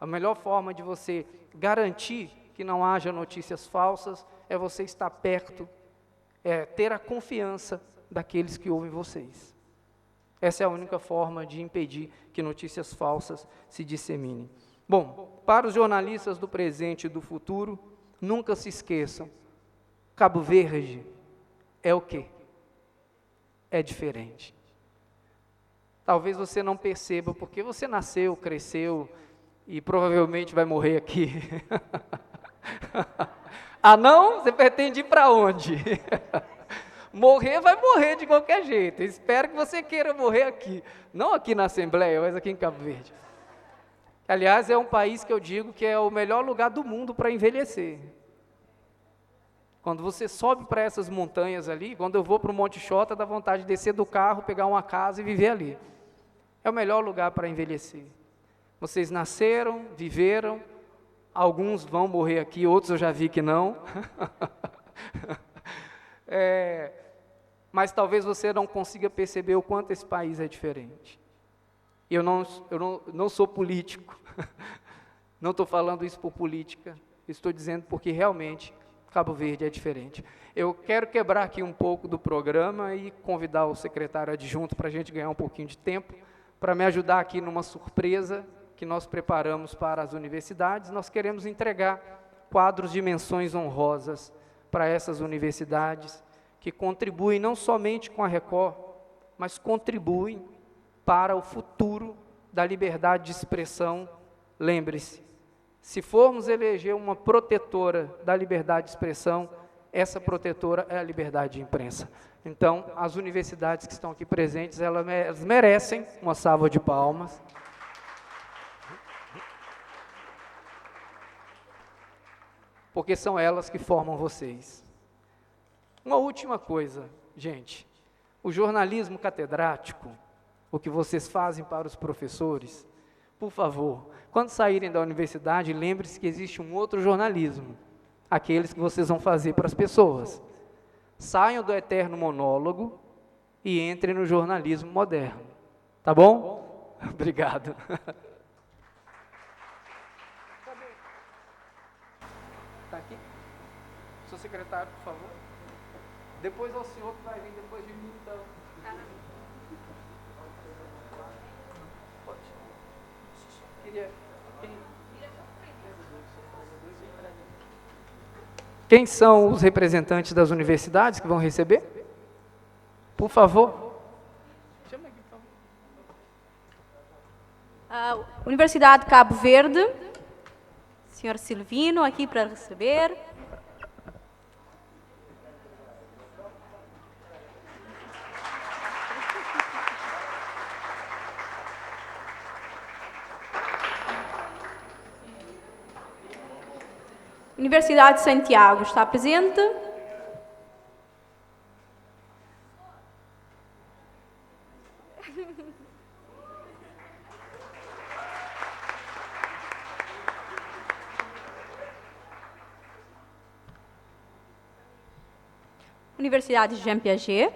a melhor forma de você garantir que não haja notícias falsas, é você estar perto, ter a confiança daqueles que ouvem vocês. Essa é a única forma de impedir que notícias falsas se disseminem. Bom, para os jornalistas do presente e do futuro, nunca se esqueçam, Cabo Verde é o quê? É diferente. Talvez você não perceba, porque você nasceu, cresceu e provavelmente vai morrer aqui. Ah, não? Você pretende ir para onde? Morrer vai morrer de qualquer jeito. Eu espero que você queira morrer aqui. Não aqui na Assembleia, mas aqui em Cabo Verde. Aliás, é um país que eu digo que é o melhor lugar do mundo para envelhecer. Quando você sobe para essas montanhas ali, quando eu vou para o Monte Xota, dá vontade de descer do carro, pegar uma casa e viver ali. É o melhor lugar para envelhecer. Vocês nasceram, viveram, alguns vão morrer aqui, outros eu já vi que não. Mas talvez você não consiga perceber o quanto esse país é diferente. E eu não sou político, não estou falando isso por política, estou dizendo porque realmente Cabo Verde é diferente. Eu quero quebrar aqui um pouco do programa e convidar o secretário adjunto para a gente ganhar um pouquinho de tempo, para me ajudar aqui numa surpresa que nós preparamos para as universidades. Nós queremos entregar quadros de menções honrosas para essas universidades, que contribuem não somente com a Record, mas contribuem para o futuro da liberdade de expressão. Lembre-se, se formos eleger uma protetora da liberdade de expressão, essa protetora é a liberdade de imprensa. Então, as universidades que estão aqui presentes, elas merecem uma salva de palmas. Porque são elas que formam vocês. Uma última coisa, gente. O jornalismo catedrático, o que vocês fazem para os professores, por favor, quando saírem da universidade, lembre-se que existe um outro jornalismo, aqueles que vocês vão fazer para as pessoas. Saiam do eterno monólogo e entrem no jornalismo moderno. Tá bom? Obrigado. Está aqui? Seu secretário, por favor. Depois é o senhor que vai vir depois de mim, então. Pode. Quem são os representantes das universidades que vão receber? Por favor. Chama aqui, por favor. Universidade de Cabo Verde. Senhor Silvino, aqui para receber. Universidade de Santiago está presente. Universidade de Jean Piaget.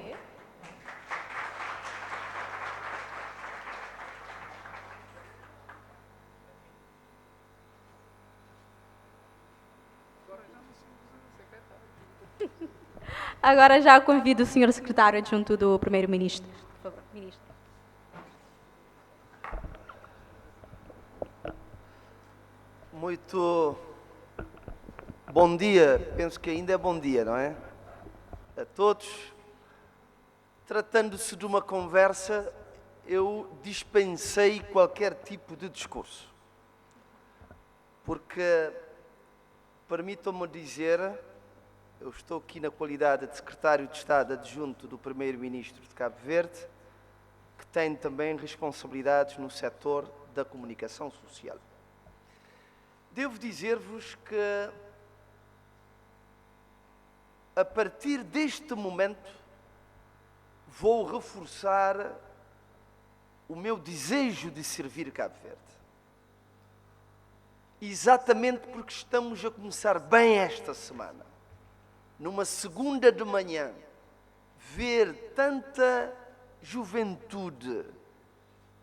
Agora já convido o senhor secretário adjunto do primeiro-ministro. Por favor, ministro. Muito bom dia, penso que ainda é bom dia, não é? A todos, tratando-se de uma conversa, eu dispensei qualquer tipo de discurso. Porque, permitam-me dizer, eu estou aqui na qualidade de secretário de Estado adjunto do Primeiro-Ministro de Cabo Verde, que tem também responsabilidades no setor da comunicação social. Devo dizer-vos que, a partir deste momento, vou reforçar o meu desejo de servir Cabo Verde. Exatamente porque estamos a começar bem esta semana. Numa segunda de manhã, ver tanta juventude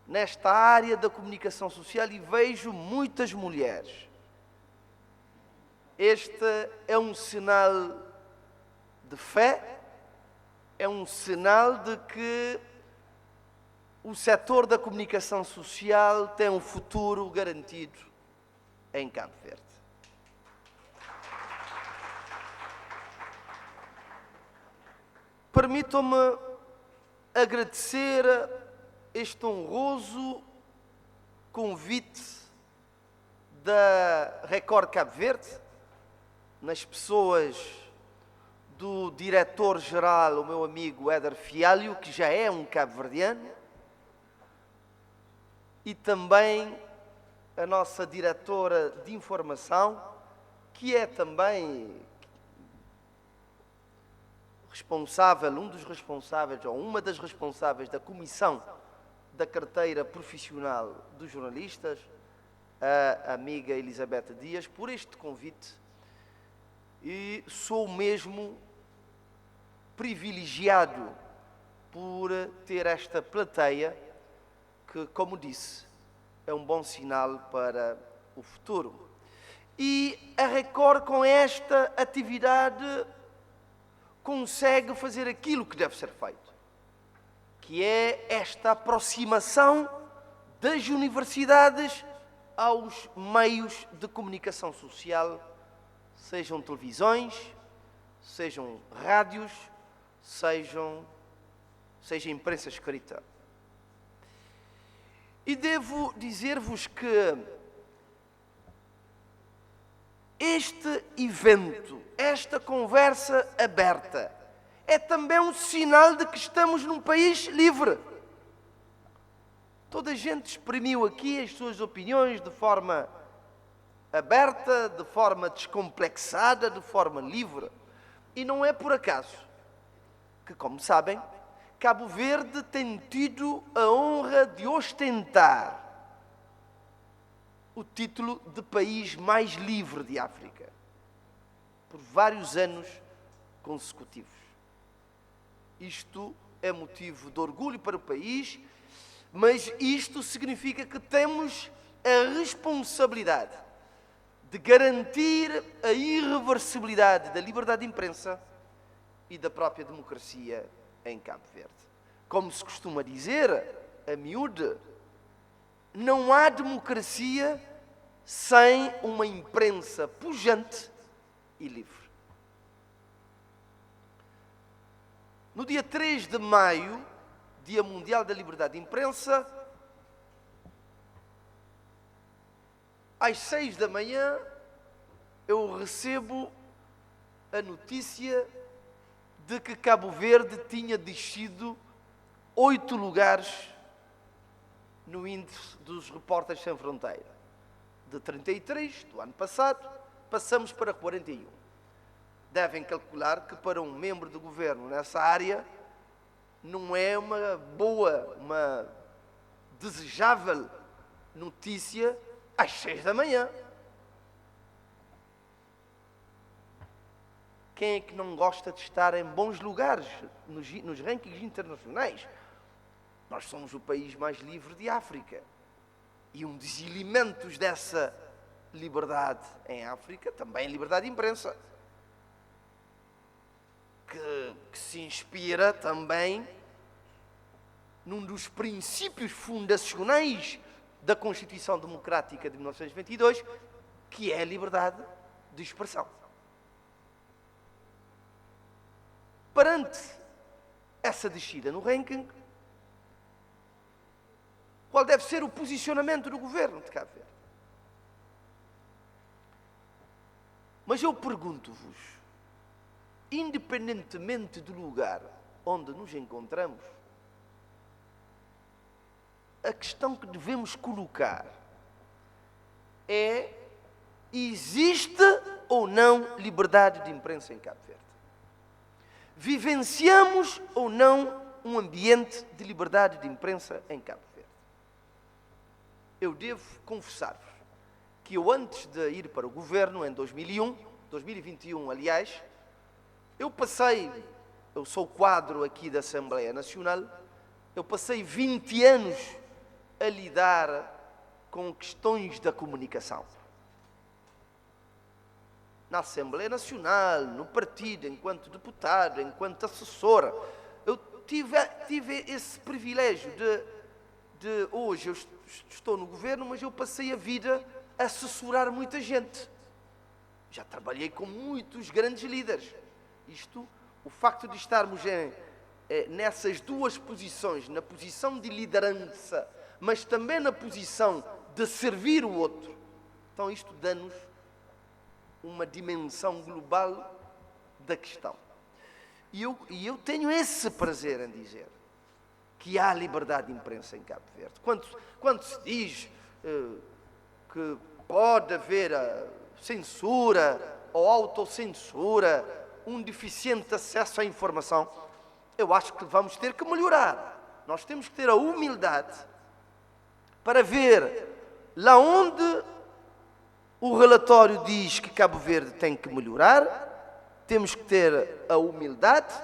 nesta área da comunicação social e vejo muitas mulheres. Este é um sinal de fé, é um sinal de que o setor da comunicação social tem um futuro garantido em Cabo Verde. Permitam-me agradecer este honroso convite da Record Cabo Verde, nas pessoas do diretor-geral, o meu amigo Éder Fialho, que já é um cabo-verdiano, e também a nossa diretora de informação, que é também responsável, um dos responsáveis, ou uma das responsáveis da comissão da carteira profissional dos jornalistas, a amiga Elizabeth Dias, por este convite. E sou mesmo privilegiado por ter esta plateia que, como disse, é um bom sinal para o futuro. E a Record, com esta atividade, consegue fazer aquilo que deve ser feito, que é esta aproximação das universidades aos meios de comunicação social, sejam televisões, sejam rádios, seja imprensa escrita. E devo dizer-vos que este evento, esta conversa aberta, é também um sinal de que estamos num país livre. Toda a gente exprimiu aqui as suas opiniões de forma aberta, de forma descomplexada, de forma livre. E não é por acaso que, como sabem, Cabo Verde tem tido a honra de ostentar o título de país mais livre de África, por vários anos consecutivos. Isto é motivo de orgulho para o país, mas isto significa que temos a responsabilidade de garantir a irreversibilidade da liberdade de imprensa e da própria democracia em Cabo Verde. Como se costuma dizer, a miúde, não há democracia sem uma imprensa pujante e livre. No dia 3 de maio, Dia Mundial da Liberdade de Imprensa, às 6 da manhã, eu recebo a notícia de que Cabo Verde tinha descido 8 lugares no índice dos Repórteres Sem Fronteira. De 33, do ano passado, passamos para 41. Devem calcular que para um membro do governo nessa área não é uma boa, uma desejável notícia às 6 da manhã. Quem é que não gosta de estar em bons lugares nos rankings internacionais? Nós somos o país mais livre de África. E um dos elementos dessa liberdade em África também é a liberdade de imprensa, que se inspira também num dos princípios fundacionais da Constituição Democrática de 1922, que é a liberdade de expressão. Perante essa descida no ranking, qual deve ser o posicionamento do governo de Cabo Verde. Mas eu pergunto-vos, independentemente do lugar onde nos encontramos, a questão que devemos colocar é: existe ou não liberdade de imprensa em Cabo Verde? Vivenciamos ou não um ambiente de liberdade de imprensa em Cabo Verde? Eu devo confessar-vos que eu, antes de ir para o governo, em 2021, aliás, eu sou quadro aqui da Assembleia Nacional, eu passei 20 anos a lidar com questões da comunicação. Na Assembleia Nacional, no partido, enquanto deputado, enquanto assessora, eu tive esse privilégio de hoje eu estou no governo, mas eu passei a vida a assessorar muita gente. Já trabalhei com muitos grandes líderes. O facto de estarmos nessas duas posições, na posição de liderança, mas também na posição de servir o outro, então isto dá-nos uma dimensão global da questão. E eu tenho esse prazer em dizer que há liberdade de imprensa em Cabo Verde. Quando se diz que pode haver censura ou autocensura, um deficiente acesso à informação, eu acho que vamos ter que melhorar. Nós temos que ter a humildade para ver lá onde o relatório diz que Cabo Verde tem que melhorar, temos que ter a humildade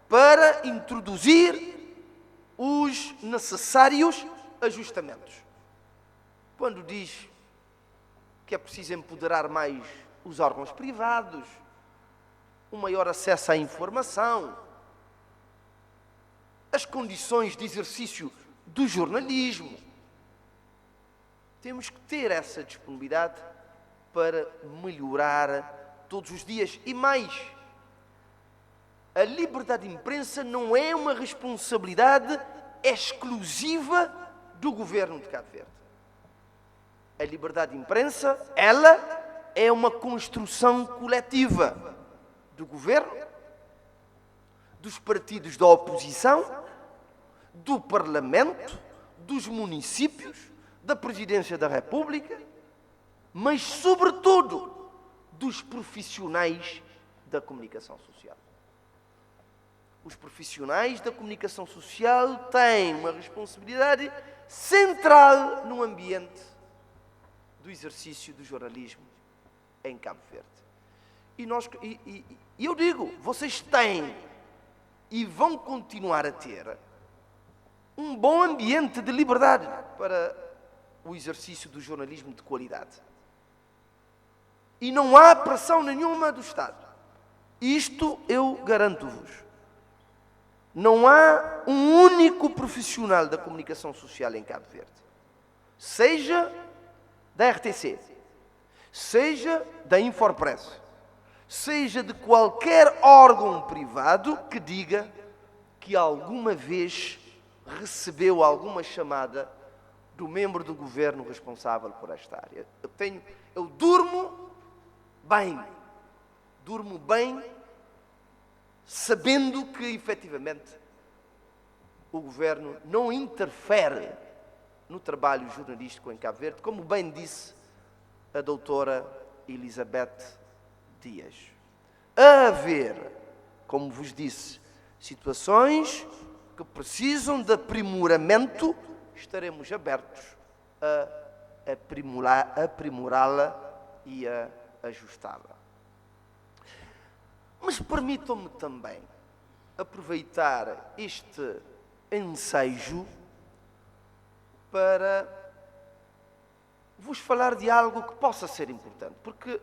para introduzir os necessários ajustamentos. Quando diz que é preciso empoderar mais os órgãos privados, um maior acesso à informação, as condições de exercício do jornalismo, temos que ter essa disponibilidade para melhorar todos os dias. E mais, a liberdade de imprensa não é uma responsabilidade exclusiva do governo de Cabo Verde. A liberdade de imprensa, ela é uma construção coletiva do governo, dos partidos da oposição, do Parlamento, dos municípios, da Presidência da República, mas, sobretudo, dos profissionais da comunicação social. Os profissionais da comunicação social têm uma responsabilidade central no ambiente do exercício do jornalismo em Cabo Verde. E eu digo, vocês têm e vão continuar a ter um bom ambiente de liberdade para o exercício do jornalismo de qualidade. E não há pressão nenhuma do Estado. Isto eu garanto-vos. Não há um único profissional da comunicação social em Cabo Verde, seja da RTC, seja da Infopress, seja de qualquer órgão privado que diga que alguma vez recebeu alguma chamada do membro do governo responsável por esta área. Eu durmo bem, sabendo que, efetivamente, o governo não interfere no trabalho jornalístico em Cabo Verde, como bem disse a doutora Elizabeth Dias. A haver, como vos disse, situações que precisam de aprimoramento, estaremos abertos a aprimorá-la e a ajustá-la. Mas permitam-me também aproveitar este ensejo para vos falar de algo que possa ser importante, porque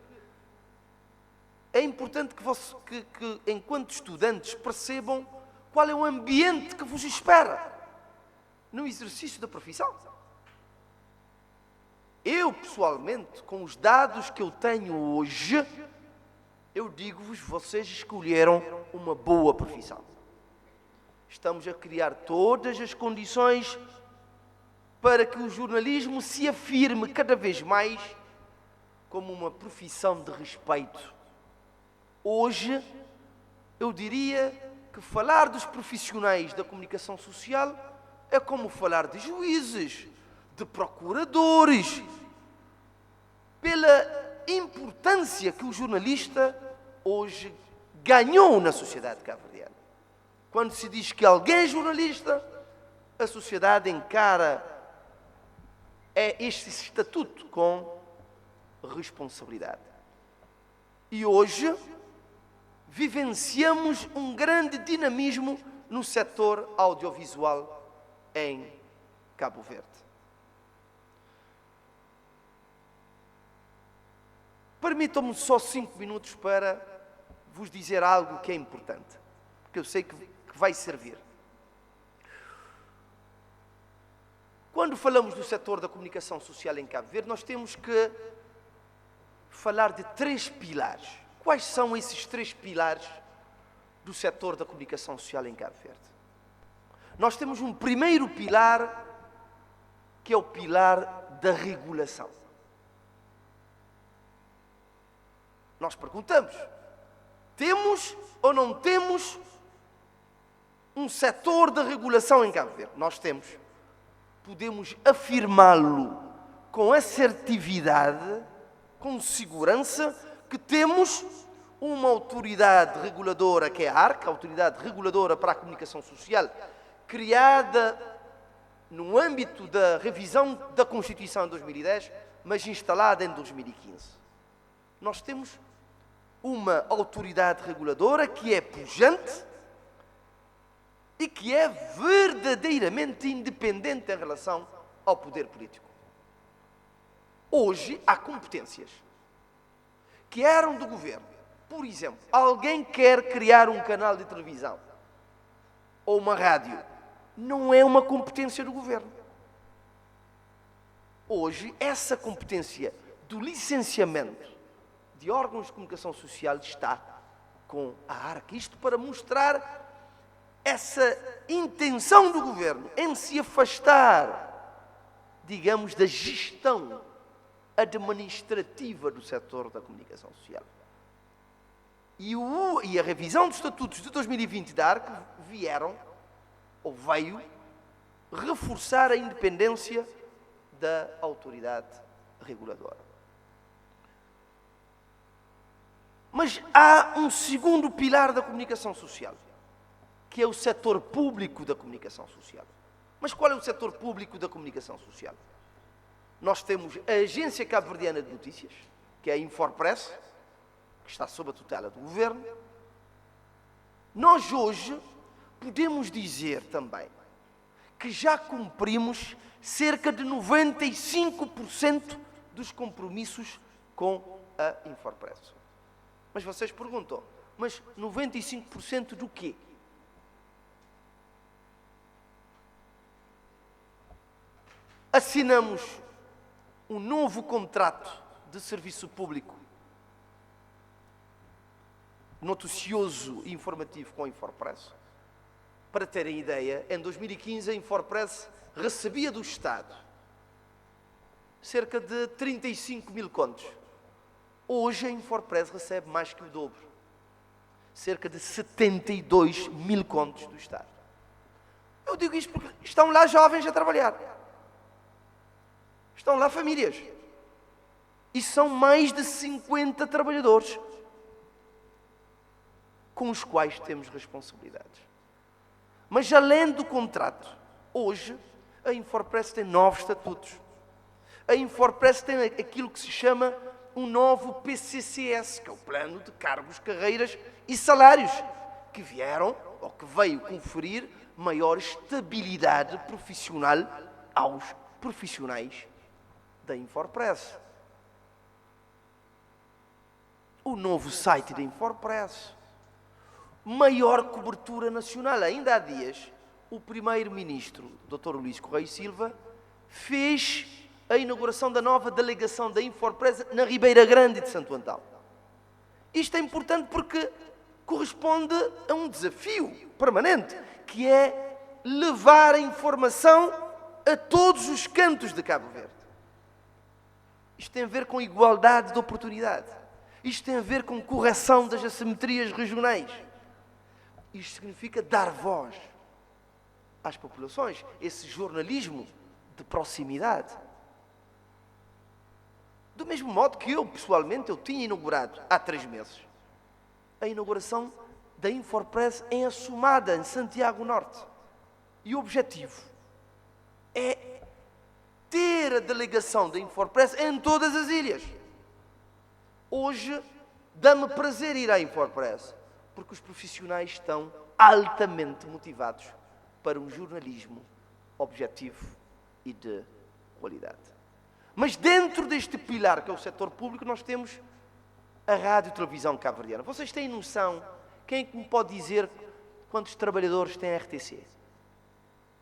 é importante que enquanto estudantes, percebam qual é o ambiente que vos espera no exercício da profissão. Eu, pessoalmente, com os dados que eu tenho hoje, eu digo-vos, vocês escolheram uma boa profissão. estamos a criar todas as condições para que o jornalismo se afirme cada vez mais como uma profissão de respeito. Hoje, eu diria que falar dos profissionais da comunicação social é como falar de juízes, de procuradores, pela importância que o jornalista hoje ganhou na sociedade cabo-verdiana. Quando se diz que alguém é jornalista, a sociedade encara este estatuto com responsabilidade. E hoje vivenciamos um grande dinamismo no setor audiovisual em Cabo Verde. Permitam-me só 5 minutos para vos dizer algo que é importante, porque eu sei que vai servir. Quando falamos do setor da comunicação social em Cabo Verde, nós temos que falar de 3 pilares. Quais são esses 3 pilares do setor da comunicação social em Cabo Verde? Nós temos um primeiro pilar, que é o pilar da regulação. Nós perguntamos, temos ou não temos um setor de regulação em Cabo Verde? Nós temos. Podemos afirmá-lo com assertividade, com segurança, que temos uma autoridade reguladora, que é a ARC, a Autoridade Reguladora para a Comunicação Social, criada no âmbito da revisão da Constituição em 2010, mas instalada em 2015. Nós temos uma autoridade reguladora que é pujante e que é verdadeiramente independente em relação ao poder político. Hoje há competências que eram do governo. Por exemplo, alguém quer criar um canal de televisão ou uma rádio. Não é uma competência do governo. Hoje, essa competência do licenciamento de órgãos de comunicação social está com a ARC. Isto para mostrar essa intenção do governo em se afastar, digamos, da gestão administrativa do setor da comunicação social. E a revisão dos estatutos de 2020 da ARC veio reforçar a independência da autoridade reguladora. Mas há um segundo pilar da comunicação social, que é o setor público da comunicação social. Mas qual é o setor público da comunicação social? Nós temos a Agência Cabo-Verdiana de Notícias, que é a Infopress, que está sob a tutela do governo. Nós hoje podemos dizer também que já cumprimos cerca de 95% dos compromissos com a Infopress. Mas vocês perguntam, mas 95% do quê? Assinamos um novo contrato de serviço público noticioso e informativo com a Infopress. Para terem ideia, em 2015 a Infopress recebia do Estado cerca de 35 mil contos. Hoje a Infopress recebe mais que o dobro, cerca de 72 mil contos do Estado. Eu digo isto porque estão lá jovens a trabalhar. Estão lá famílias. E são mais de 50 trabalhadores com os quais temos responsabilidades. Mas além do contrato, hoje a Infopress tem novos estatutos. A Infopress tem aquilo que se chama um novo PCCS, que é o Plano de Cargos, Carreiras e Salários, que veio conferir maior estabilidade profissional aos profissionais da Infopress. O novo site da Infopress, maior cobertura nacional. Ainda há dias, o primeiro-ministro, Dr. Luís Correia Silva, fez a inauguração da nova delegação da Infopress na Ribeira Grande de Santo Antão. Isto é importante porque corresponde a um desafio permanente, que é levar a informação a todos os cantos de Cabo Verde. Isto tem a ver com igualdade de oportunidade. Isto tem a ver com correção das assimetrias regionais. Isto significa dar voz às populações, esse jornalismo de proximidade. Do mesmo modo que eu, pessoalmente, eu tinha inaugurado há 3 meses a inauguração da Infopress em Assumada, em Santiago Norte. E o objetivo é ter a delegação da Infopress em todas as ilhas. Hoje, dá-me prazer ir à Infopress, porque os profissionais estão altamente motivados para um jornalismo objetivo e de qualidade. Mas dentro deste pilar, que é o setor público, nós temos a rádio e televisão cabo-verdiana. Vocês têm noção? Quem é que me pode dizer quantos trabalhadores tem a RTC?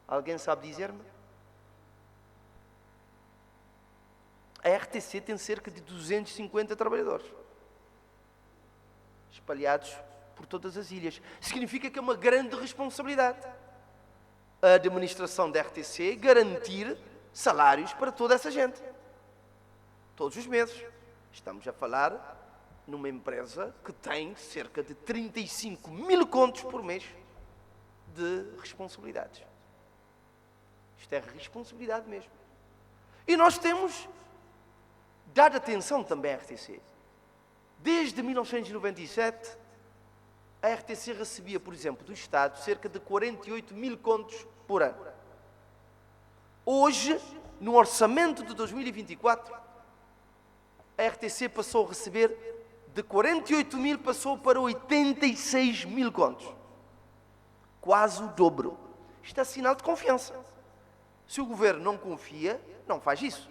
Alguém sabe dizer-me? A RTC tem cerca de 250 trabalhadores, espalhados por todas as ilhas. Significa que é uma grande responsabilidade a administração da RTC garantir salários para toda essa gente. Todos os meses. Estamos a falar numa empresa que tem cerca de 35 mil contos por mês de responsabilidades. Isto é responsabilidade mesmo. E nós temos dado atenção também à RTC. Desde 1997, a RTC recebia, por exemplo, do Estado, cerca de 48 mil contos por ano. Hoje, no orçamento de 2024, a RTC passou a receber de 48 mil, passou para 86 mil contos. Quase o dobro. Isto é sinal de confiança. Se o governo não confia, não faz isso.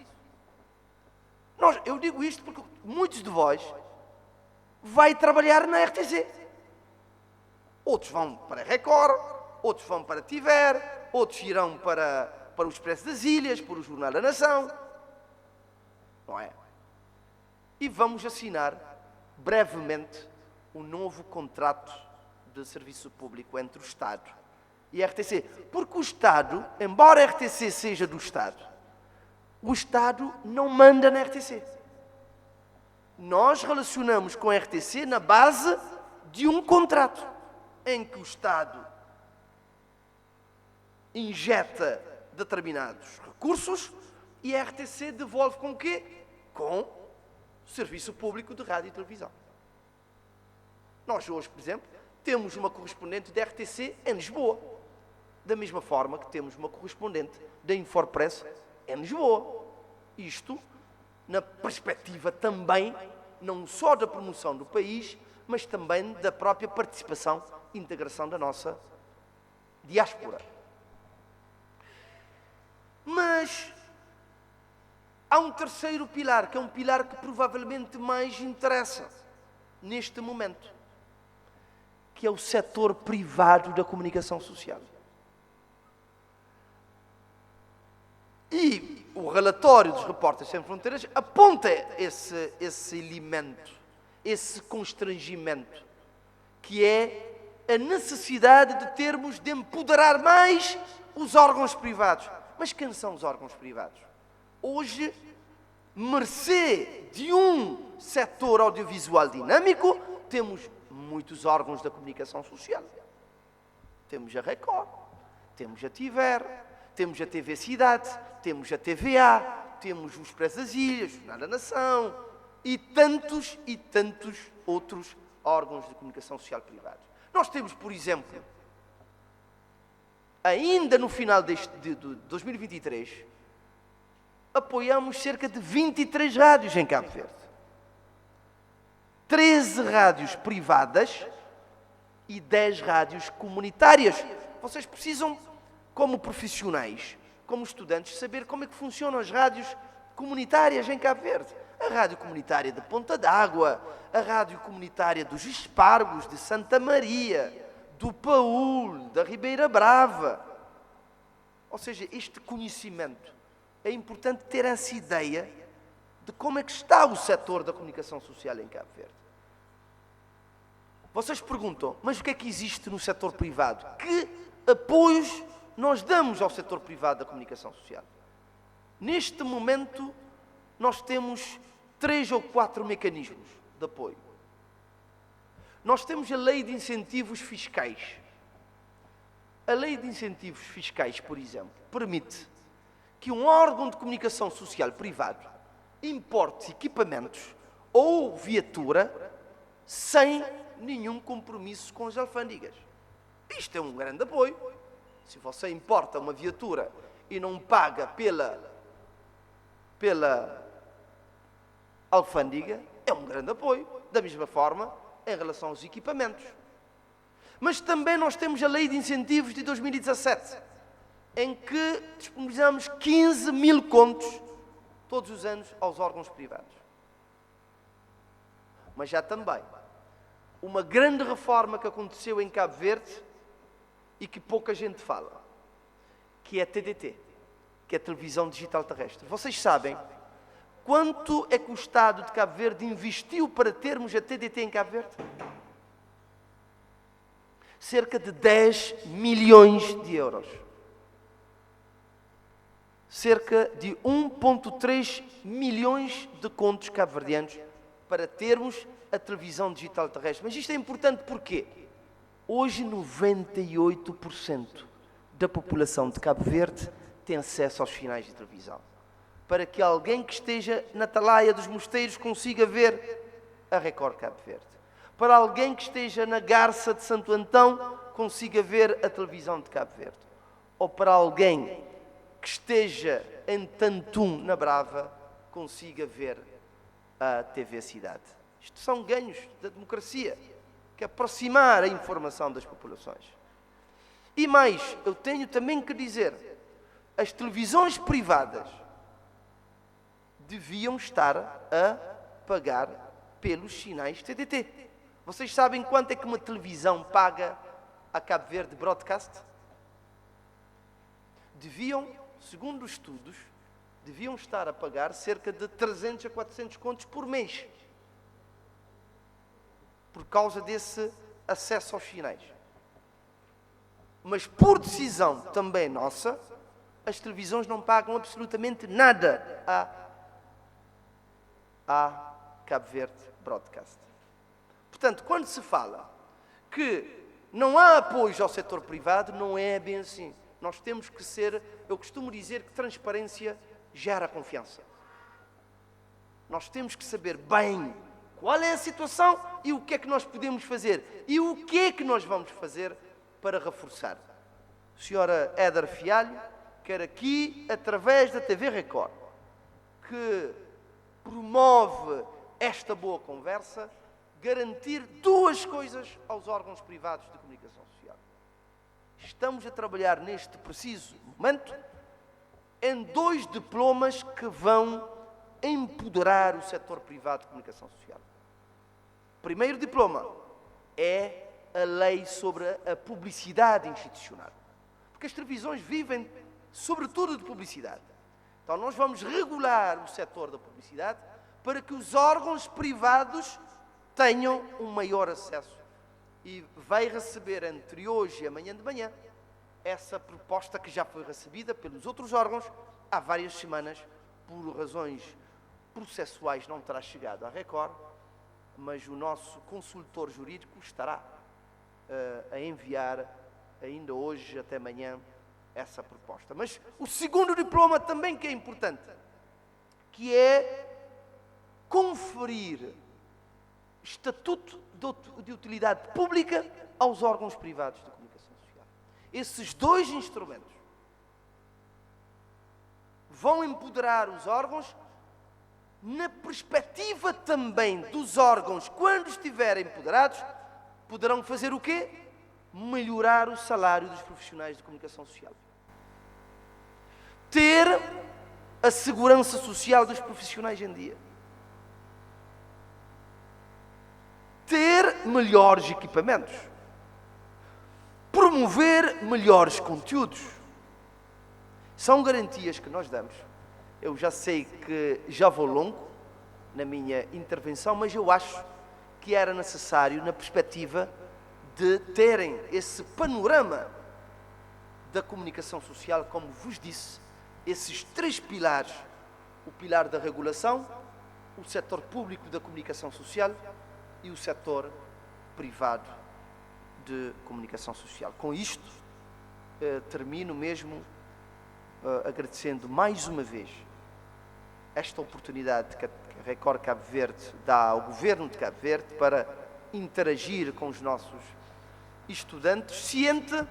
Eu digo isto porque muitos de vós vai trabalhar na RTC. Outros vão para Record, outros vão para Tiver, outros irão para o Expresso das Ilhas, para o Jornal da Nação. Não é? E vamos assinar brevemente um novo contrato de serviço público entre o Estado e a RTC. Porque o Estado, embora a RTC seja do Estado, o Estado não manda na RTC. Nós relacionamos com a RTC na base de um contrato em que o Estado injeta determinados recursos e a RTC devolve com o quê? Com o Serviço Público de Rádio e Televisão. Nós hoje, por exemplo, temos uma correspondente da RTC em Lisboa, da mesma forma que temos uma correspondente da Infopress em Lisboa. Isto na perspectiva também, não só da promoção do país, mas também da própria participação e integração da nossa diáspora. Mas há um terceiro pilar, que é um pilar que provavelmente mais interessa neste momento, que é o setor privado da comunicação social. E o relatório dos Repórteres Sem Fronteiras aponta esse elemento, esse constrangimento, que é a necessidade de termos de empoderar mais os órgãos privados. Mas quem são os órgãos privados? Hoje, mercê de um setor audiovisual dinâmico, temos muitos órgãos da comunicação social. Temos a Record, temos a Tiver, temos a TV Cidade, temos a TVA, temos o Expresso das Ilhas, o Jornal da Nação e tantos outros órgãos de comunicação social privados. Nós temos, por exemplo, ainda no final de 2023, apoiamos cerca de 23 rádios em Cabo Verde. 13 rádios privadas e 10 rádios comunitárias. Vocês precisam, como profissionais, como estudantes, saber como é que funcionam as rádios comunitárias em Cabo Verde. A rádio comunitária de Ponta d'Água, a rádio comunitária dos Espargos, de Santa Maria, do Paúl, da Ribeira Brava. Ou seja, este conhecimento, é importante ter essa ideia de como é que está o setor da comunicação social em Cabo Verde. Vocês perguntam, mas o que é que existe no setor privado? Que apoios nós damos ao setor privado da comunicação social? Neste momento, nós temos 3 ou 4 mecanismos de apoio. Nós temos a lei de incentivos fiscais. A lei de incentivos fiscais, por exemplo, permite que um órgão de comunicação social privado importe equipamentos ou viatura sem nenhum compromisso com as alfândegas. Isto é um grande apoio. Se você importa uma viatura e não paga pela alfândega, é um grande apoio. Da mesma forma, em relação aos equipamentos. Mas também nós temos a Lei de Incentivos de 2017, em que disponibilizamos 15 mil contos todos os anos aos órgãos privados. Mas já também uma grande reforma que aconteceu em Cabo Verde e que pouca gente fala, que é a TDT, que é a Televisão Digital Terrestre. Vocês sabem quanto é que o Estado de Cabo Verde investiu para termos a TDT em Cabo Verde? Cerca de 10 milhões de euros. Cerca de 1,3 milhões de contos cabo-verdianos para termos a televisão digital terrestre. Mas isto é importante porque hoje 98% da população de Cabo Verde tem acesso aos sinais de televisão. Para que alguém que esteja na Atalaia dos Mosteiros consiga ver a Record Cabo Verde. Para alguém que esteja na Garça de Santo Antão, consiga ver a televisão de Cabo Verde. Ou para alguém que esteja em Tantum, na Brava, consiga ver a TV Cidade. Isto são ganhos da democracia, que é aproximar a informação das populações. E mais, eu tenho também que dizer, as televisões privadas deviam estar a pagar pelos sinais TDT. Vocês sabem quanto é que uma televisão paga a Cabo Verde Broadcast? Segundo os estudos, deviam estar a pagar cerca de 300 a 400 contos por mês. Por causa desse acesso aos sinais. Mas por decisão também nossa, as televisões não pagam absolutamente nada à Cabo Verde Broadcast. Portanto, quando se fala que não há apoio ao setor privado, não é bem assim. Nós temos que ser, eu costumo dizer que transparência gera confiança. Nós temos que saber bem qual é a situação e o que é que nós podemos fazer e o que é que nós vamos fazer para reforçar. A senhora Éder Fialho quer aqui, através da TV Record, que promove esta boa conversa, garantir 2 coisas aos órgãos privados de comunicação social. Estamos a trabalhar neste preciso momento em 2 diplomas que vão empoderar o setor privado de comunicação social. O primeiro diploma é a lei sobre a publicidade institucional. Porque as televisões vivem, sobretudo, de publicidade. Então, nós vamos regular o setor da publicidade para que os órgãos privados tenham um maior acesso. E vai receber, entre hoje e amanhã de manhã, essa proposta que já foi recebida pelos outros órgãos há várias semanas, por razões processuais não terá chegado à Record, mas o nosso consultor jurídico estará a enviar ainda hoje até amanhã essa proposta. Mas o segundo diploma também que é importante, que é conferir estatuto de utilidade pública aos órgãos privados de comunicação social. Esses 2 instrumentos vão empoderar os órgãos na perspectiva também dos órgãos, quando estiverem empoderados, poderão fazer o quê? Melhorar o salário dos profissionais de comunicação social. Ter a segurança social dos profissionais em dia. Ter melhores equipamentos. Promover melhores conteúdos. São garantias que nós damos. Eu já sei que já vou longo na minha intervenção, mas eu acho que era necessário, na perspectiva de terem esse panorama da comunicação social, como vos disse, esses 3 pilares: o pilar da regulação, o setor público da comunicação social e o setor privado de comunicação social. Com isto, termino mesmo agradecendo mais uma vez esta oportunidade que a Record Cabo Verde dá ao Governo de Cabo Verde para interagir com os nossos estudantes, ciente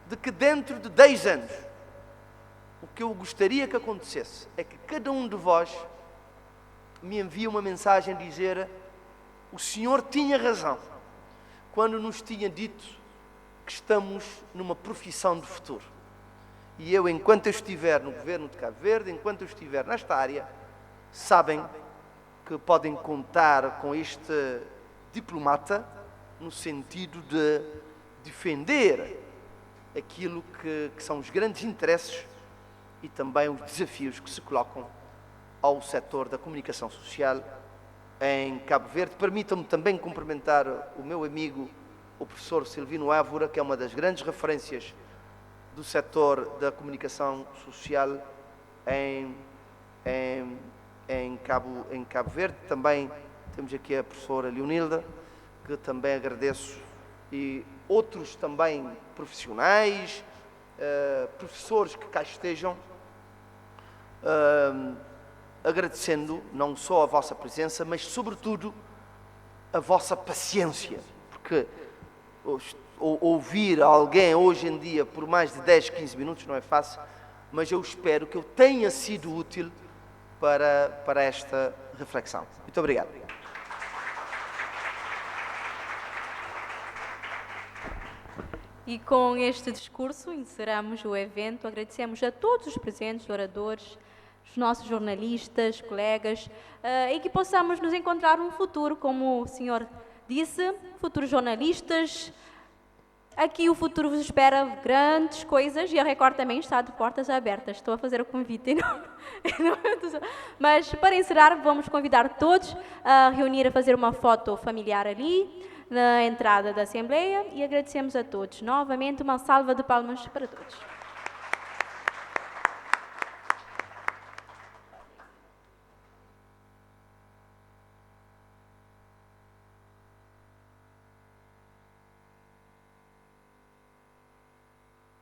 de que dentro de 10 anos, o que eu gostaria que acontecesse é que cada um de vós me envie uma mensagem a dizer: o senhor tinha razão quando nos tinha dito que estamos numa profissão de futuro. E eu, enquanto eu estiver no Governo de Cabo Verde, enquanto eu estiver nesta área, sabem que podem contar com este diplomata no sentido de defender aquilo que são os grandes interesses e também os desafios que se colocam ao setor da comunicação social em Cabo Verde. Permitam-me também cumprimentar o meu amigo, o professor Silvino Évora, que é uma das grandes referências do setor da comunicação social em Cabo Verde. Também temos aqui a professora Leonilda, que também agradeço, e outros também profissionais, professores que cá estejam, agradecendo não só a vossa presença, mas sobretudo a vossa paciência, porque ouvir alguém hoje em dia por mais de 10, 15 minutos não é fácil, mas eu espero que eu tenha sido útil para esta reflexão. Muito obrigado. E com este discurso encerramos o evento. Agradecemos a todos os presentes, oradores, os nossos jornalistas, colegas, e que possamos nos encontrar no futuro, como o senhor disse, futuros jornalistas. Aqui o futuro vos espera grandes coisas e a Record também está de portas abertas. Estou a fazer o convite. Mas para encerrar, vamos convidar todos a reunir, a fazer uma foto familiar ali, na entrada da Assembleia, e agradecemos a todos. Novamente, uma salva de palmas para todos.